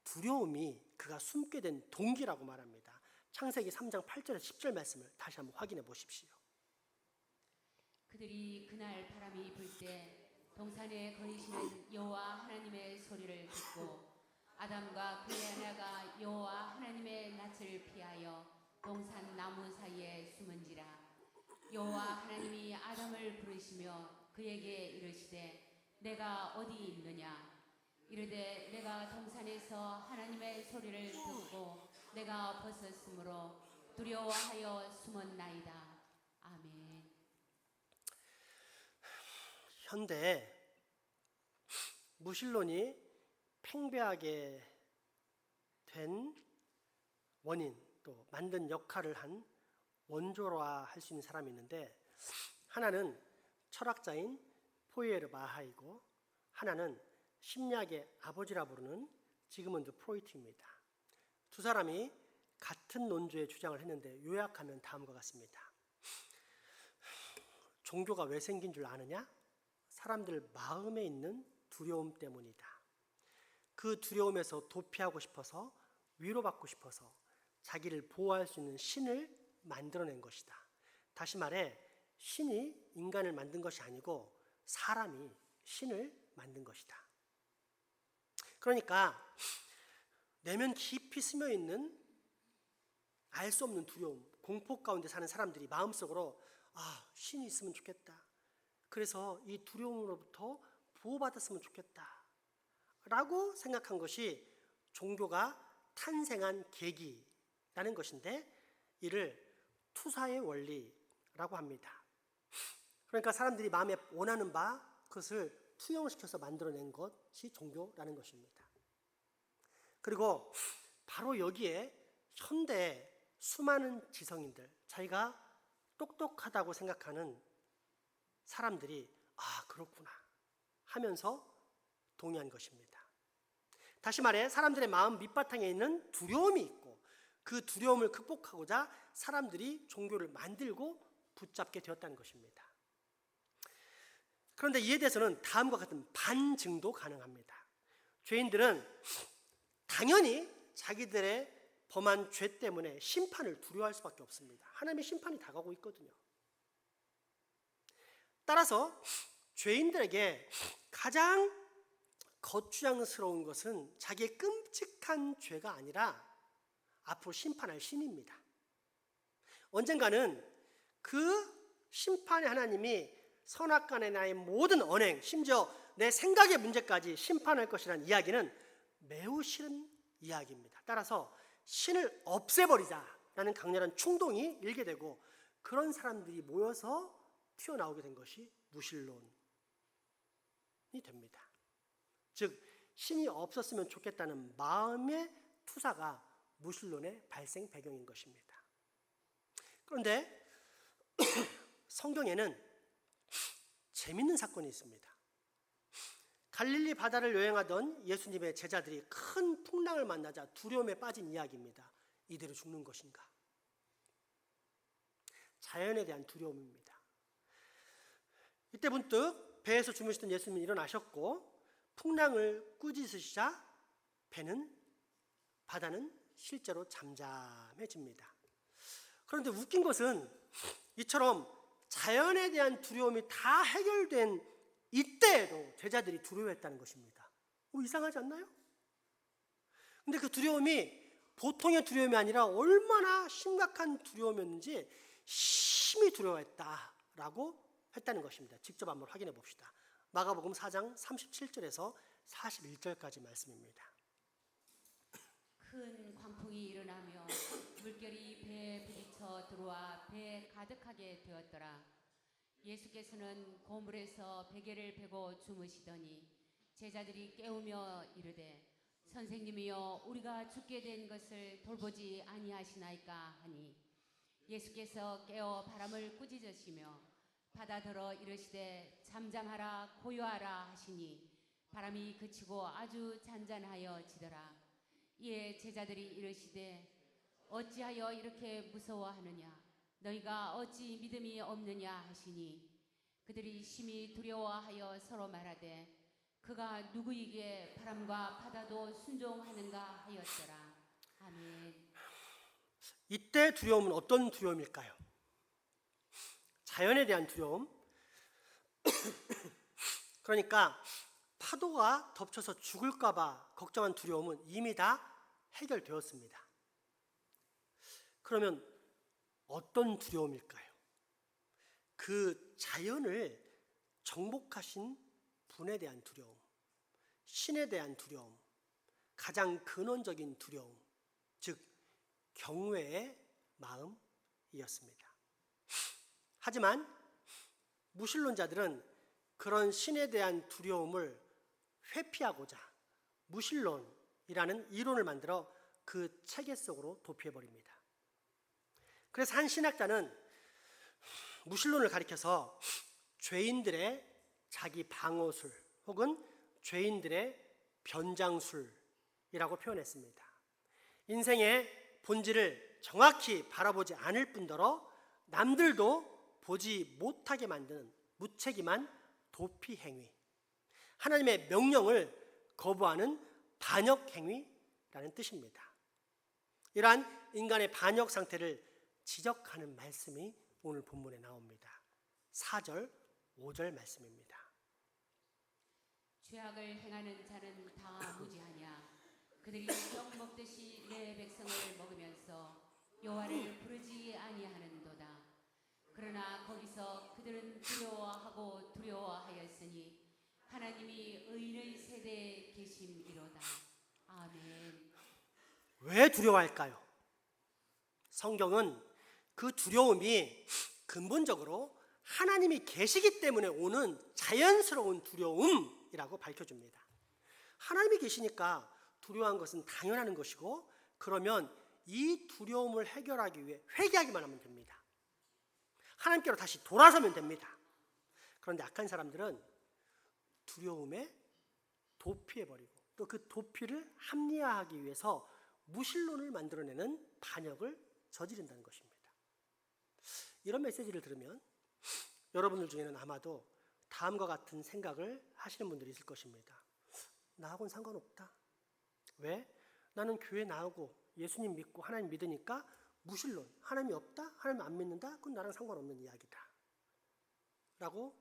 두려움이 그가 숨게 된 동기라고 말합니다. 창세기 3장 8절에서 10절 말씀을 다시 한번 확인해 보십시오. 그들이 그날 바람이 불 때 동산에 거니시는 여호와 하나님의 소리를 듣고 아담과 그의 아내가 여호와 하나님의 낯을 피하여 동산 나무 사이에 숨은지라. 여호와 하나님이 아담을 부르시며 그에게 이르시되 내가 어디 있느냐. 이르되 내가 동산에서 하나님의 소리를 듣고 내가 벗었으므로 두려워하여 숨었나이다. 아멘. 현대 무신론이 팽배하게 된 원인, 또 만든 역할을 한 원조라 할 수 있는 사람이 있는데, 하나는 철학자인 포이에르 마하이고 하나는 심리학의 아버지라 부르는 지그문드 프로이트입니다. 두 사람이 같은 논조의 주장을 했는데 요약하면 다음과 같습니다. 종교가 왜 생긴 줄 아느냐? 사람들 마음에 있는 두려움 때문이다. 그 두려움에서 도피하고 싶어서, 위로받고 싶어서 자기를 보호할 수 있는 신을 만들어낸 것이다. 다시 말해 신이 인간을 만든 것이 아니고 사람이 신을 만든 것이다. 그러니까 내면 깊이 스며있는 알 수 없는 두려움, 공포 가운데 사는 사람들이 마음속으로 신이 있으면 좋겠다. 그래서 이 두려움으로부터 보호받았으면 좋겠다 라고 생각한 것이 종교가 탄생한 계기라는 것인데, 이를 투사의 원리라고 합니다. 그러니까 사람들이 마음에 원하는 바 그것을 투영시켜서 만들어낸 것이 종교라는 것입니다. 그리고 바로 여기에 현대 수많은 지성인들, 자기가 똑똑하다고 생각하는 사람들이 그렇구나 하면서 동의한 것입니다. 다시 말해 사람들의 마음 밑바탕에 있는 두려움이 있고 그 두려움을 극복하고자 사람들이 종교를 만들고 붙잡게 되었다는 것입니다. 그런데 이에 대해서는 다음과 같은 반증도 가능합니다. 죄인들은 당연히 자기들의 범한 죄 때문에 심판을 두려워할 수밖에 없습니다. 하나님의 심판이 다가오고 있거든요. 따라서 죄인들에게 가장 거추장스러운 것은 자기의 끔찍한 죄가 아니라 앞으로 심판할 신입니다. 언젠가는 그 심판의 하나님이 선악간의 나의 모든 언행, 심지어 내 생각의 문제까지 심판할 것이라는 이야기는 매우 싫은 이야기입니다. 따라서 신을 없애버리자라는 강렬한 충동이 일게 되고, 그런 사람들이 모여서 튀어나오게 된 것이 무신론이 됩니다. 즉 신이 없었으면 좋겠다는 마음의 투사가 무신론의 발생 배경인 것입니다. 그런데 성경에는 재밌는 사건이 있습니다. 갈릴리 바다를 여행하던 예수님의 제자들이 큰 풍랑을 만나자 두려움에 빠진 이야기입니다. 이대로 죽는 것인가? 자연에 대한 두려움입니다. 이때 문득 배에서 주무시던 예수님이 일어나셨고 풍랑을 꾸짖으시자 바다는 실제로 잠잠해집니다. 그런데 웃긴 것은 이처럼 자연에 대한 두려움이 다 해결된 이때에도 제자들이 두려워했다는 것입니다. 이상하지 않나요? 근데 그 두려움이 보통의 두려움이 아니라 얼마나 심각한 두려움이었는지 심히 두려워했다라고 했다는 것입니다. 직접 한번 확인해 봅시다. 마가복음 4장 37절에서 41절까지 말씀입니다. 큰 광풍이 일어나며 물결이 배에 부딪혀 들어와 배에 가득하게 되었더라. 예수께서는 고물에서 베개를 베고 주무시더니 제자들이 깨우며 이르되 선생님이여 우리가 죽게 된 것을 돌보지 아니하시나이까 하니 예수께서 깨어 바람을 꾸짖으시며 바다더러 이르시되 잠잠하라 고요하라 하시니 바람이 그치고 아주 잔잔하여 지더라. 이에 제자들이 이르시되 어찌하여 이렇게 무서워하느냐 너희가 어찌 믿음이 없느냐 하시니 그들이 심히 두려워하여 서로 말하되 그가 누구에게 바람과 바다도 순종하는가 하였더라. 아멘. 이때 두려움은 어떤 두려움일까요? 자연에 대한 두려움. 그러니까 파도가 덮쳐서 죽을까 봐 걱정한 두려움은 이미 다 해결되었습니다. 그러면 어떤 두려움일까요? 그 자연을 정복하신 분에 대한 두려움, 신에 대한 두려움, 가장 근원적인 두려움, 즉 경외의 마음이었습니다. 하지만 무신론자들은 그런 신에 대한 두려움을 회피하고자 무신론이라는 이론을 만들어 그 체계 속으로 도피해버립니다. 그래서 한 신학자는 무신론을 가리켜서 죄인들의 자기 방어술 혹은 죄인들의 변장술이라고 표현했습니다. 인생의 본질을 정확히 바라보지 않을 뿐더러 남들도 보지 못하게 만드는 무책임한 도피 행위, 하나님의 명령을 거부하는 반역 행위라는 뜻입니다. 이러한 인간의 반역 상태를 지적하는 말씀이 오늘 본문에 나옵니다. 4절, 5절 말씀입니다. 죄악을 행하는 자는 다 무지하냐 그들이 떡 먹듯이 내 백성을 먹으면서 여호와를 부르지 아니하는도다. 그러나 거기서 그들은 두려워하고 두려워하였으니 하나님이 의인의 세대에 계심이로다. 아멘. 왜 두려워할까요? 성경은 그 두려움이 근본적으로 하나님이 계시기 때문에 오는 자연스러운 두려움이라고 밝혀줍니다. 하나님이 계시니까 두려워한 것은 당연한 것이고, 그러면 이 두려움을 해결하기 위해 회개하기만 하면 됩니다. 하나님께로 다시 돌아서면 됩니다. 그런데 악한 사람들은 두려움에 도피해버리고 또 그 도피를 합리화하기 위해서 무신론을 만들어내는 반역을 저지른다는 것입니다. 이런 메시지를 들으면 여러분들 중에는 아마도 다음과 같은 생각을 하시는 분들이 있을 것입니다. 나하고는 상관없다. 왜? 나는 교회 나오고 예수님 믿고 하나님 믿으니까 무신론, 하나님이 없다? 하나님 안 믿는다? 그건 나랑 상관없는 이야기다 라고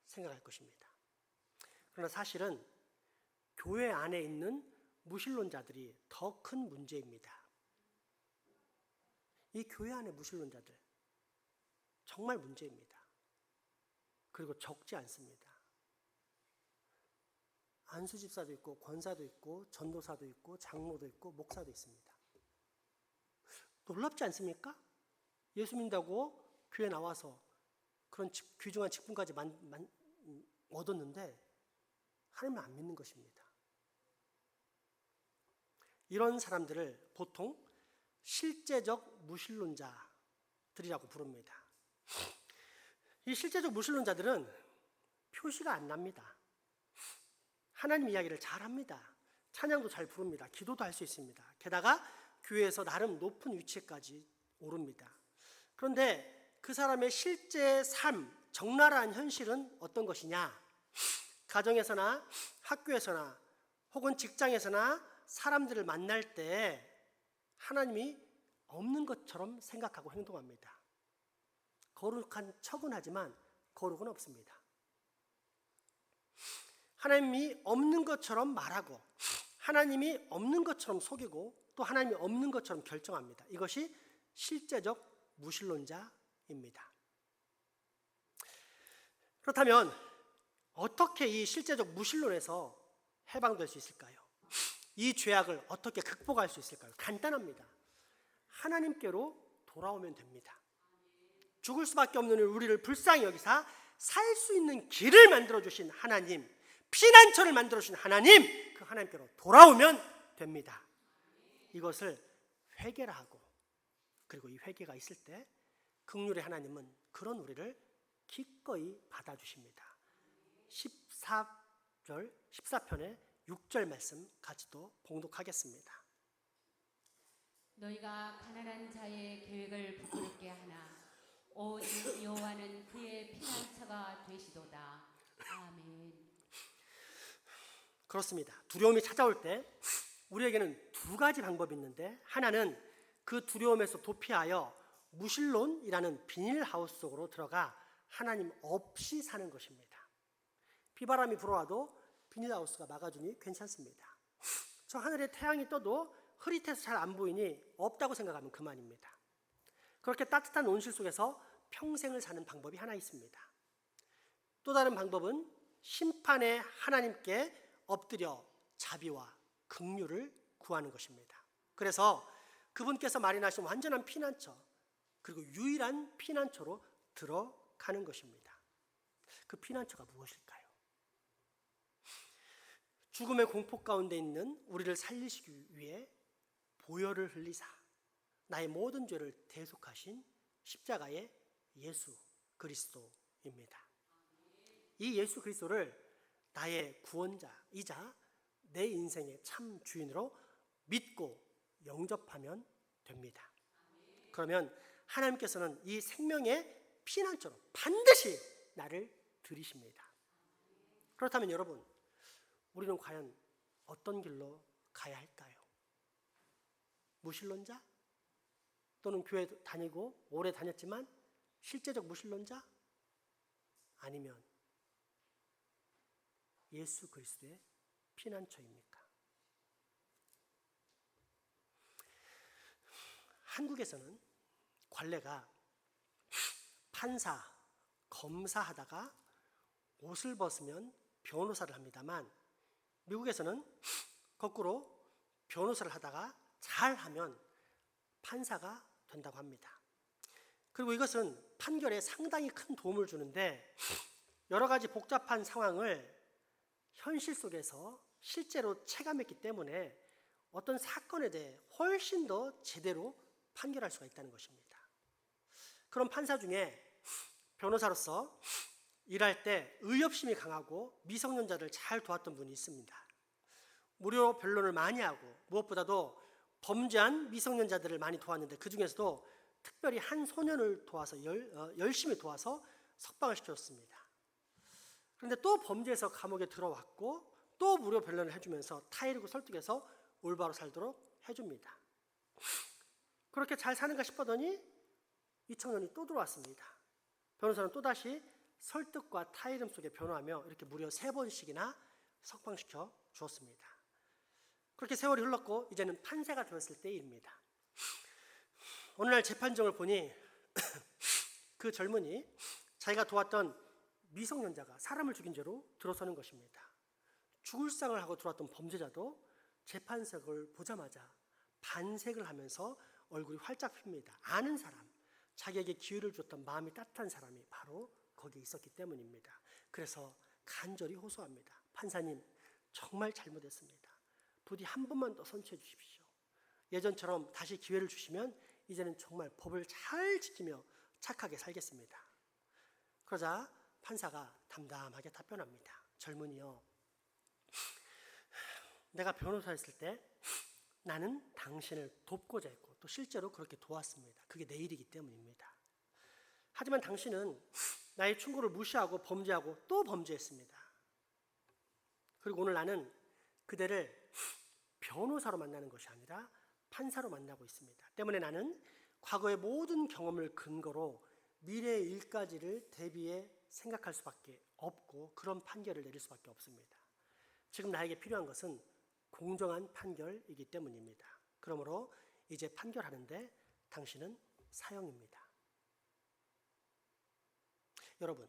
생각할 것입니다. 그러나 사실은 교회 안에 있는 무신론자들이 더 큰 문제입니다. 이 교회 안의 무신론자들 정말 문제입니다. 그리고 적지 않습니다. 안수집사도 있고 권사도 있고 전도사도 있고 장로도 있고 목사도 있습니다. 놀랍지 않습니까? 예수 믿는다고 교회 나와서 그런 귀중한 직분까지 얻었는데 하나님을 안 믿는 것입니다. 이런 사람들을 보통 실제적 무신론자들이라고 부릅니다. 이 실제적 무신론자들은 표시가 안 납니다. 하나님 이야기를 잘합니다. 찬양도 잘 부릅니다. 기도도 할 수 있습니다. 게다가 교회에서 나름 높은 위치까지 오릅니다. 그런데 그 사람의 실제 삶, 적나라한 현실은 어떤 것이냐? 가정에서나 학교에서나 혹은 직장에서나 사람들을 만날 때 하나님이 없는 것처럼 생각하고 행동합니다. 거룩한 척은 하지만 거룩은 없습니다. 하나님이 없는 것처럼 말하고 하나님이 없는 것처럼 속이고 또 하나님이 없는 것처럼 결정합니다. 이것이 실제적 무신론자입니다. 그렇다면 어떻게 이 실제적 무신론에서 해방될 수 있을까요? 이 죄악을 어떻게 극복할 수 있을까요? 간단합니다. 하나님께로 돌아오면 됩니다. 죽을 수밖에 없는 우리를 불쌍히 여기사 살 수 있는 길을 만들어주신 하나님, 피난처를 만들어주신 하나님, 그 하나님께로 돌아오면 됩니다. 이것을 회개라 하고, 그리고 이 회개가 있을 때 긍휼의 하나님은 그런 우리를 기꺼이 받아주십니다. 14편의 6절 말씀 같이 또 봉독하겠습니다. 너희가 가난한 자의 계획을 부끄럽게 하나 오직 여호와는 그의 피난처가 되시도다. 아멘. 그렇습니다. 두려움이 찾아올 때 우리에게는 두 가지 방법이 있는데, 하나는 그 두려움에서 도피하여 무신론이라는 비닐하우스 속으로 들어가 하나님 없이 사는 것입니다. 비바람이 불어와도 비닐하우스가 막아주니 괜찮습니다. 저 하늘에 태양이 떠도 흐릿해서 잘 안 보이니 없다고 생각하면 그만입니다. 그렇게 따뜻한 온실 속에서 평생을 사는 방법이 하나 있습니다. 또 다른 방법은 심판의 하나님께 엎드려 자비와 긍휼을 구하는 것입니다. 그래서 그분께서 마련하신 완전한 피난처, 그리고 유일한 피난처로 들어가는 것입니다. 그 피난처가 무엇일까요? 죽음의 공포 가운데 있는 우리를 살리시기 위해 보혈을 흘리사 나의 모든 죄를 대속하신 십자가의 예수 그리스도입니다. 이 예수 그리스도를 나의 구원자이자 내 인생의 참 주인으로 믿고 영접하면 됩니다. 그러면 하나님께서는 이 생명의 피난처로 반드시 나를 들이십니다. 그렇다면 여러분, 우리는 과연 어떤 길로 가야 할까요? 무신론자? 또는 교회 다니고 오래 다녔지만 실제적 무신론자? 아니면 예수 그리스도의 피난처입니까? 한국에서는 관례가 판사, 검사하다가 옷을 벗으면 변호사를 합니다만, 미국에서는 거꾸로 변호사를 하다가 잘하면 판사가 된다고 합니다. 그리고 이것은 판결에 상당히 큰 도움을 주는데, 여러 가지 복잡한 상황을 현실 속에서 실제로 체감했기 때문에 어떤 사건에 대해 훨씬 더 제대로 판결할 수가 있다는 것입니다. 그런 판사 중에 변호사로서 일할 때 의협심이 강하고 미성년자를 잘 도왔던 분이 있습니다. 무료 변론을 많이 하고 무엇보다도 범죄한 미성년자들을 많이 도왔는데, 그 중에서도 특별히 한 소년을 도와서 열심히 도와서 석방을 시켰습니다. 그런데 또 범죄해서 감옥에 들어왔고 또 무료 변론을 해주면서 타이르고 설득해서 올바로 살도록 해줍니다. 그렇게 잘 사는가 싶었더니 이 청년이 또 들어왔습니다. 변호사는 또다시 설득과 타이름 속에 변호하며 이렇게 무려 3번씩이나 석방시켜 주었습니다. 그렇게 세월이 흘렀고 이제는 판사가 되었을 때의 일입니다. 어느 날 재판정을 보니 그 젊은이, 자기가 도왔던 미성년자가 사람을 죽인 죄로 들어서는 것입니다. 죽을 상을 하고 들어왔던 범죄자도 재판석을 보자마자 반색을 하면서 얼굴이 활짝 핍니다. 아는 사람, 자기에게 기회를 줬던 마음이 따뜻한 사람이 바로 거기에 있었기 때문입니다. 그래서 간절히 호소합니다. 판사님, 정말 잘못했습니다. 부디 한 번만 더 선처해 주십시오. 예전처럼 다시 기회를 주시면 이제는 정말 법을 잘 지키며 착하게 살겠습니다. 그러자 판사가 담담하게 답변합니다. 젊은이여, 내가 변호사였을 때 나는 당신을 돕고자 했고 또 실제로 그렇게 도왔습니다. 그게 내 일이기 때문입니다. 하지만 당신은 나의 충고를 무시하고 범죄하고 또 범죄했습니다. 그리고 오늘 나는 그대를 변호사로 만나는 것이 아니라 판사로 만나고 있습니다. 때문에 나는 과거의 모든 경험을 근거로 미래의 일까지를 대비해 생각할 수밖에 없고 그런 판결을 내릴 수밖에 없습니다. 지금 나에게 필요한 것은 공정한 판결이기 때문입니다. 그러므로 이제 판결하는데 당신은 사형입니다. 여러분,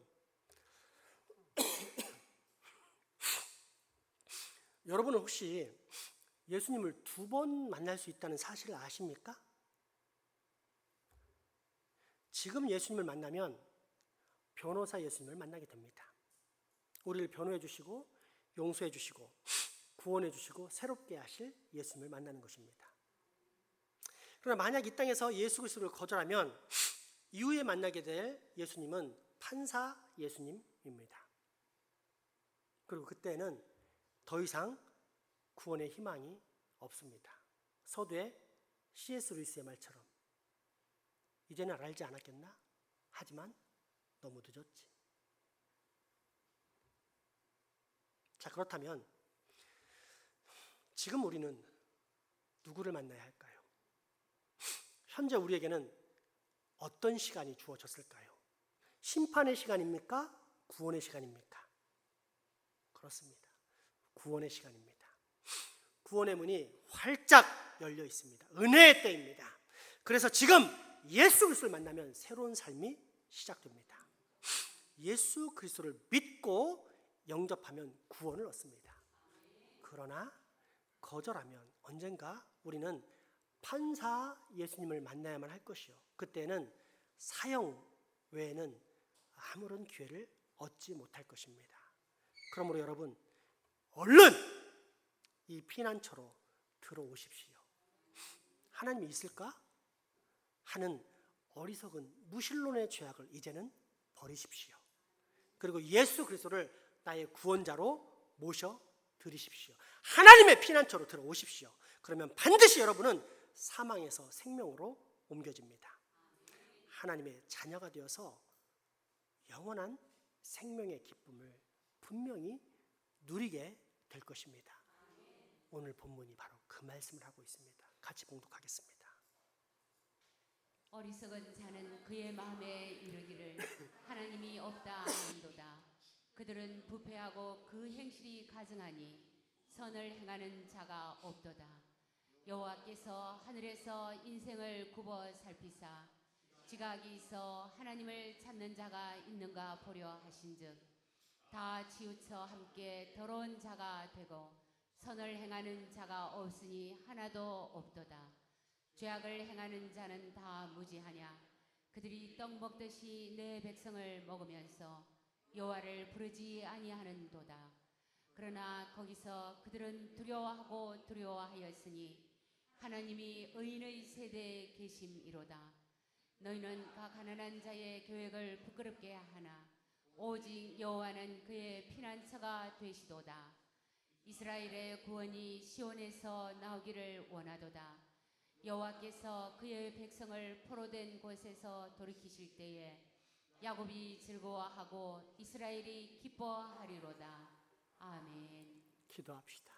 여러분은 혹시 예수님을 2번 만날 수 있다는 사실을 아십니까? 지금 예수님을 만나면 변호사 예수님을 만나게 됩니다. 우리를 변호해 주시고 용서해 주시고 구원해 주시고 새롭게 하실 예수님을 만나는 것입니다. 그러나 만약 이 땅에서 예수 그리스도를 거절하면 이후에 만나게 될 예수님은 판사 예수님입니다. 그리고 그때는 더 이상 구원의 희망이 없습니다. 서두에 C.S. 루이스의 말처럼 이제는 알지 않았겠나? 하지만 너무 늦었지. 자, 그렇다면 지금 우리는 누구를 만나야 할까요? 현재 우리에게는 어떤 시간이 주어졌을까요? 심판의 시간입니까? 구원의 시간입니까? 그렇습니다. 구원의 시간입니다. 구원의 문이 활짝 열려 있습니다. 은혜의 때입니다. 그래서 지금 예수 그리스도를 만나면 새로운 삶이 시작됩니다. 예수 그리스도를 믿고 영접하면 구원을 얻습니다. 그러나 거절하면 언젠가 우리는 판사 예수님을 만나야만 할 것이요, 그때는 사형 외에는 아무런 기회를 얻지 못할 것입니다. 그러므로 여러분, 얼른 이 피난처로 들어오십시오. 하나님이 있을까 하는 어리석은 무신론의 죄악을 이제는 버리십시오. 그리고 예수 그리스도를 나의 구원자로 모셔드리십시오. 하나님의 피난처로 들어오십시오. 그러면 반드시 여러분은 사망에서 생명으로 옮겨집니다. 하나님의 자녀가 되어서 영원한 생명의 기쁨을 분명히 누리게 될 것입니다. 오늘 본문이 바로 그 말씀을 하고 있습니다. 같이 봉독하겠습니다. 어리석은 자는 그의 마음에 이르기를 하나님이 없다 하는도다. 그들은 부패하고 그 행실이 가증하니 선을 행하는 자가 없도다. 여호와께서 하늘에서 인생을 굽어 살피사 지각이 있어 하나님을 찾는 자가 있는가 보려 하신즉 다 치우쳐 함께 더러운 자가 되고 선을 행하는 자가 없으니 하나도 없도다. 죄악을 행하는 자는 다 무지하냐. 그들이 떡 먹듯이 내 백성을 먹으면서 여호와를 부르지 아니하는도다. 그러나 거기서 그들은 두려워하고 두려워하였으니 하나님이 의인의 세대에 계심이로다. 너희는 각 가난한 자의 계획을 부끄럽게 하나 오직 여호와는 그의 피난처가 되시도다. 이스라엘의 구원이 시온에서 나오기를 원하도다. 여호와께서 그의 백성을 포로된 곳에서 돌이키실 때에 야곱이 즐거워하고 이스라엘이 기뻐하리로다. 아멘. 기도합시다.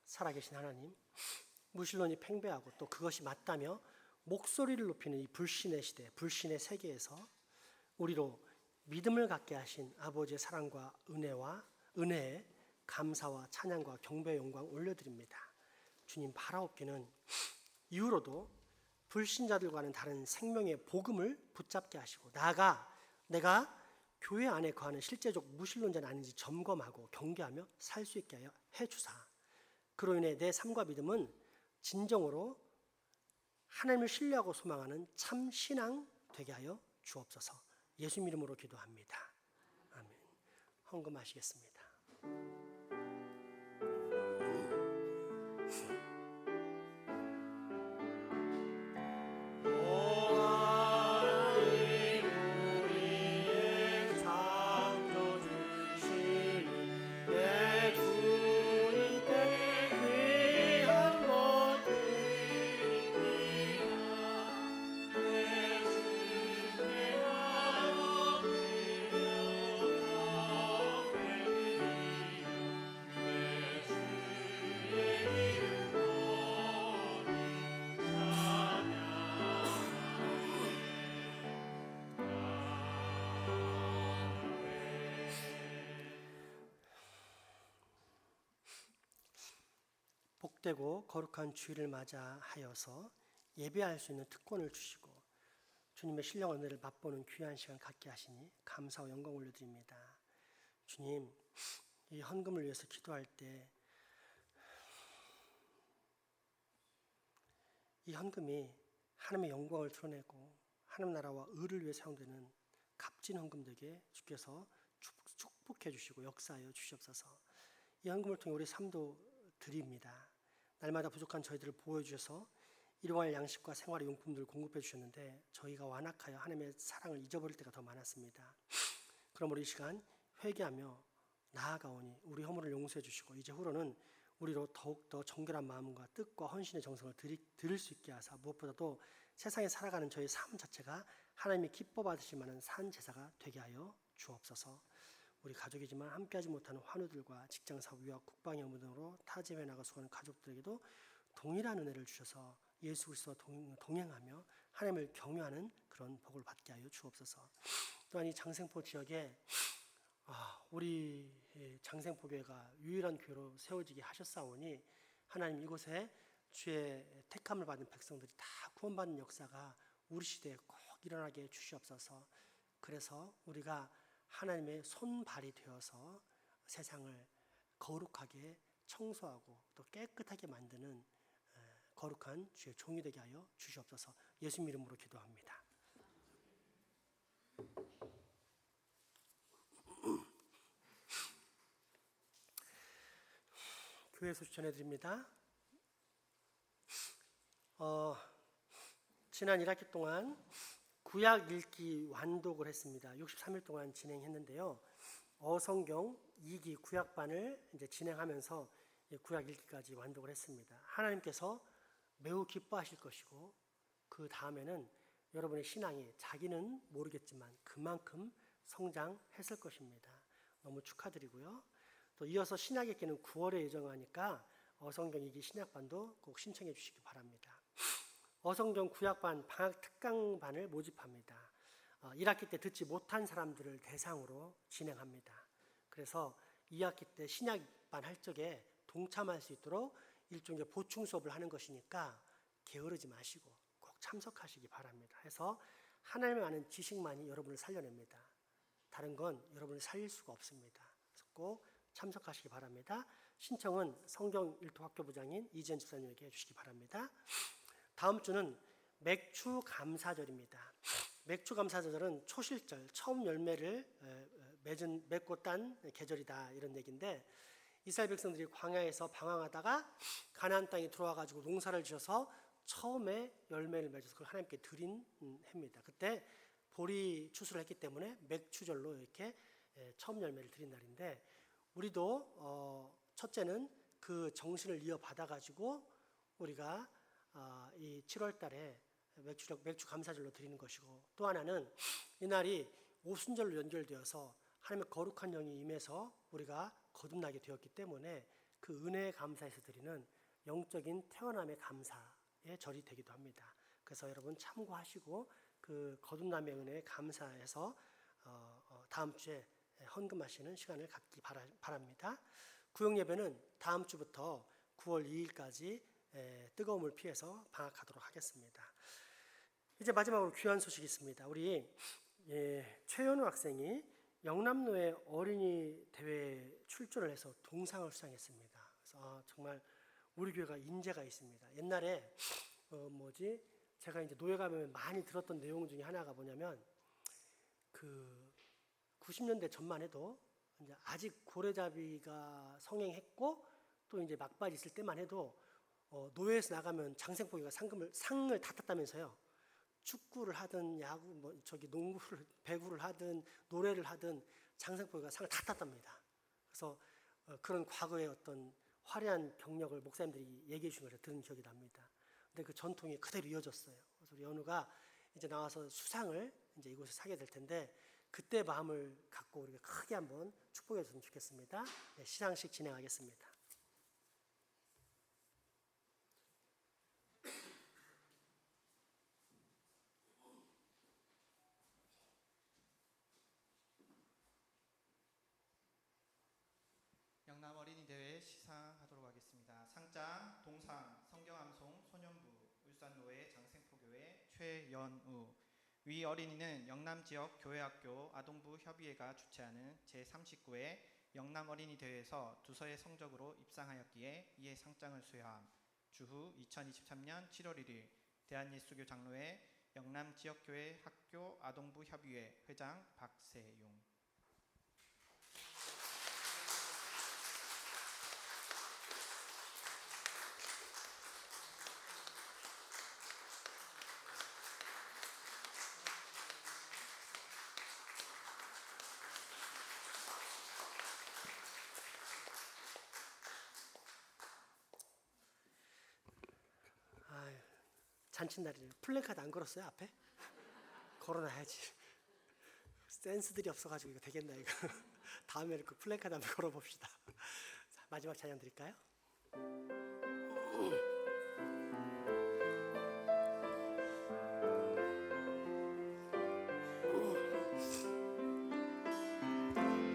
살아계신 하나님, 무신론이 팽배하고 또 그것이 맞다며 목소리를 높이는 이 불신의 시대, 불신의 세계에서 우리로 믿음을 갖게 하신 아버지의 사랑과 은혜에 감사와 찬양과 경배의 영광 올려드립니다. 주님, 바라옵기는 이후로도 불신자들과는 다른 생명의 복음을 붙잡게 하시고 나아가 내가 교회 안에 거하는 실제적 무신론자는 아닌지 점검하고 경계하며 살 수 있게 하여 해주사, 그로 인해 내 삶과 믿음은 진정으로 하나님을 신뢰하고 소망하는 참 신앙 되게 하여 주옵소서. 예수님 이름으로 기도합니다. 아멘. 헌금하시겠습니다. 복되고 거룩한 주일을 맞아하여서 예배할 수 있는 특권을 주시고 주님의 신령 은혜를 맛보는 귀한 시간 갖게 하시니 감사와 영광 올려드립니다. 주님, 이 헌금을 위해서 기도할 때 이 헌금이 하나님의 영광을 드러내고 하나님 나라와 의를 위해 사용되는 값진 헌금 되게 주께서 축복해 주시고 역사하여 주시옵소서. 이 헌금을 통해 우리 삶도 드립니다. 날마다 부족한 저희들을 보호해주셔서 일용할 양식과 생활의 용품들을 공급해 주셨는데 저희가 완악하여 하나님의 사랑을 잊어버릴 때가 더 많았습니다. 그럼 우리 이 시간 회개하며 나아가오니 우리 허물을 용서해 주시고 이제 후로는 우리로 더욱더 정결한 마음과 뜻과 헌신의 정성을 드릴 수 있게 하사 무엇보다도 세상에 살아가는 저희 삶 자체가 하나님이 기뻐 받으실 만한 산 제사가 되게 하여 주옵소서. 우리 가족이지만 함께하지 못하는 환우들과 직장사업, 유학, 국방 영무 등으로 타지에 나가 수고하는 가족들에게도 동일한 은혜를 주셔서 예수 그리스도와 동행하며 하나님을 경외하는 그런 복을 받게 하여 주옵소서. 또한 이 장생포 지역에 우리 장생포 교회가 유일한 교회로 세워지게 하셨사오니 하나님 이곳에 주의 택함을 받은 백성들이 다 구원받는 역사가 우리 시대에 꼭 일어나게 주시옵소서. 그래서 우리가 하나님의 손발이 되어서 세상을 거룩하게 청소하고 또 깨끗하게 만드는 거룩한 주의 종이 되게 하여 주시옵소서. 예수님 이름으로 기도합니다. 교회 소식 전해드립니다. 지난 1학기 동안 구약 읽기 완독을 했습니다. 63일 동안 진행했는데요. 어성경 2기 구약반을 이제 진행하면서 구약 읽기까지 완독을 했습니다. 하나님께서 매우 기뻐하실 것이고 그 다음에는 여러분의 신앙이 자기는 모르겠지만 그만큼 성장했을 것입니다. 너무 축하드리고요. 또 이어서 신약 읽기는 9월에 예정하니까 어성경 2기 신약반도 꼭 신청해 주시기 바랍니다. 어성경 구약반 방학 특강반을 모집합니다. 1학기 때 듣지 못한 사람들을 대상으로 진행합니다. 그래서 2학기 때 신약반 할 적에 동참할 수 있도록 일종의 보충 수업을 하는 것이니까 게으르지 마시고 꼭 참석하시기 바랍니다. 해서 하나님의 아는 지식만이 여러분을 살려냅니다. 다른 건 여러분을 살릴 수가 없습니다. 그래서 꼭 참석하시기 바랍니다. 신청은 성경 일토학교부장인 이지연 집사님에게 해주시기 바랍니다. 다음 주는 맥주 감사절입니다. 맥주 감사절은 초실절, 처음 열매를 맺고 딴 계절이다 이런 얘기인데 이스라엘 백성들이 광야에서 방황하다가 가나안 땅에 들어와 가지고 농사를 지어서 처음에 열매를 맺어서 그걸 하나님께 드린 해입니다. 그때 보리 추수를 했기 때문에 맥주절로 이렇게 처음 열매를 드린 날인데 우리도 첫째는 그 정신을 이어받아 가지고 우리가 이 7월 달에 맥주 감사절로 드리는 것이고 또 하나는 이날이 오순절로 연결되어서 하나님의 거룩한 영이 임해서 우리가 거듭나게 되었기 때문에 그 은혜에 감사해서 드리는 영적인 태어남의 감사의 절이 되기도 합니다. 그래서 여러분 참고하시고 그 거듭남의 은혜에 감사해서 다음 주에 헌금하시는 시간을 갖기 바랍니다. 구역 예배는 다음 주부터 9월 2일까지 뜨거움을 피해서 방학하도록 하겠습니다. 이제 마지막으로 귀한 소식이 있습니다. 우리 최현우 학생이 영남로의 어린이 대회에 출전을 해서 동상을 수상했습니다. 그래서 정말 우리 교회가 인재가 있습니다. 옛날에 제가 이제 노예 가면 많이 들었던 내용 중에 하나가 뭐냐면 그 90년대 전만 해도 이제 아직 고래잡이가 성행했고 또 이제 막바지 있을 때만 해도 노예에서 나가면 장생포기가 상을 다 탔다면서요. 축구를 하든 야구 농구를 배구를 하든 노래를 하든 장생포기가 상을 다 땄답니다. 그래서 그런 과거의 어떤 화려한 경력을 목사님들이 얘기해 주신 걸 들은 기억이 납니다. 근데 그 전통이 그대로 이어졌어요. 그래서 우리 연우가 이제 나와서 수상을 이제 이곳에 사게 될 텐데 그때 마음을 갖고 우리가 크게 한번 축복해 줬으면 좋겠습니다. 네, 시상식 진행하겠습니다. 영남 어린이 대회 시상하도록 하겠습니다. 상 상장 동상 성경암송 소년부 울산노회 장생포교회 최연우. 위 어린이는 영남지역 교회학교 아동부 협의회가 주최하는 제39회 영남 어린이 대회에서 두서의 성적으로 입상하였기에 이에 상장을 수여함. 주후 2023년 7월 1일 대한예수교 장로회 영남지역교회 학교 아동부 협의회 회장 박세용. 아유, 잔칫날이에요. 플래카드 안 걸었어요 앞에? 걸어놔야지. 센스들이 없어가지고 이거 되겠나 이거. 다음에는 그 플래카드 한번 걸어봅시다. 자, 마지막 찬양 드릴까요?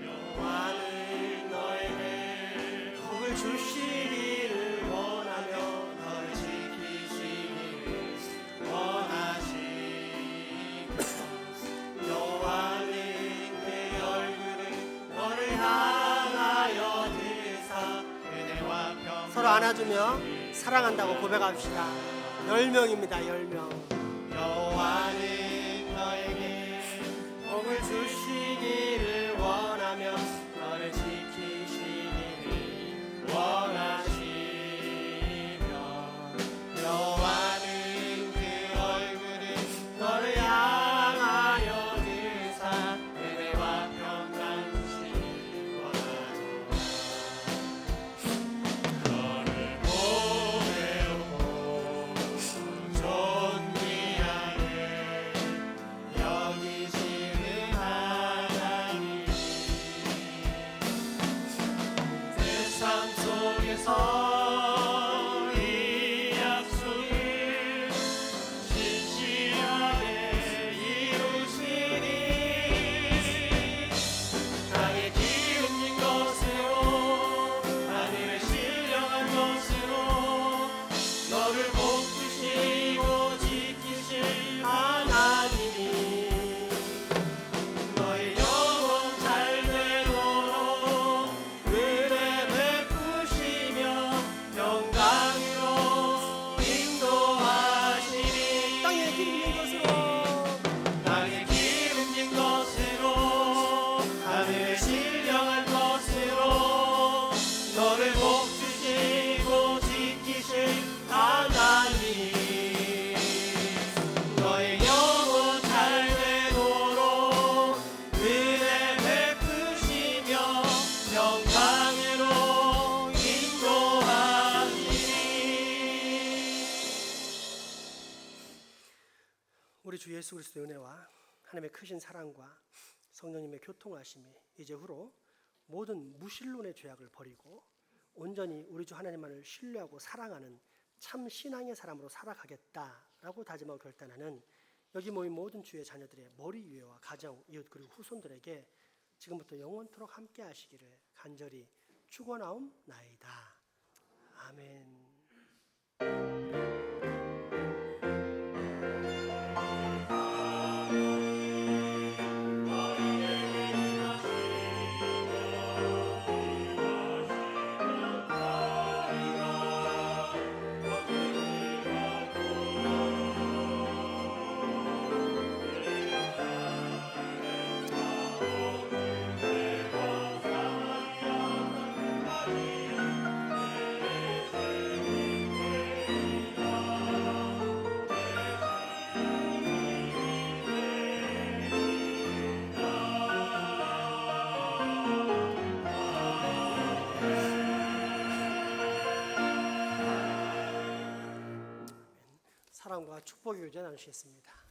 여호와는 너에게 복을 주시기를 원하며 너를 지키시기를 원하시며 여호와는 그의 얼굴을 너를 향하여 드사 은혜와 평강 서로 안아주며 사랑한다고 고백합시다. 10명입니다. 10명. 여호와는 너에게 복을 주시기를 원하며 너를 지키시기를 원하시며 여호와는 그 얼굴을 너를 향하여 드사 은혜와 평강 주시길 원하노라. 너를 보배우고 존귀하게 여기시는 하나님 세상 속에서 이 약속을 진실하게 이루시니 땅에 기름진 것으로 하늘에 신령한 것으로 너를 복주시고 지키실 하나님이 너의 영혼 잘 되도록 은혜 베푸시며 영광으로 인도하시니 땅에 기름진 것으로 하늘에 신령한 것으로 너를 복주시고 지키실 하나님 너의 영혼 잘 되도록 은혜 베푸시며 영광으로 인도하시니. 우리 주 예수 그리스도의 은혜와 하나님의 크신 사랑과 성령님의 교통하심이 이제 후로 모든 무신론의 죄악을 버리고 온전히 우리 주 하나님만을 신뢰하고 사랑하는 참 신앙의 사람으로 살아가겠다라고 다짐하고 결단하는 여기 모인 모든 주의 자녀들의 머리 위에와 가정, 이웃 그리고 후손들에게 지금부터 영원토록 함께 하시기를 간절히 축원하옵나이다. 아멘. 사랑과 축복의 교제 나누시겠습니다.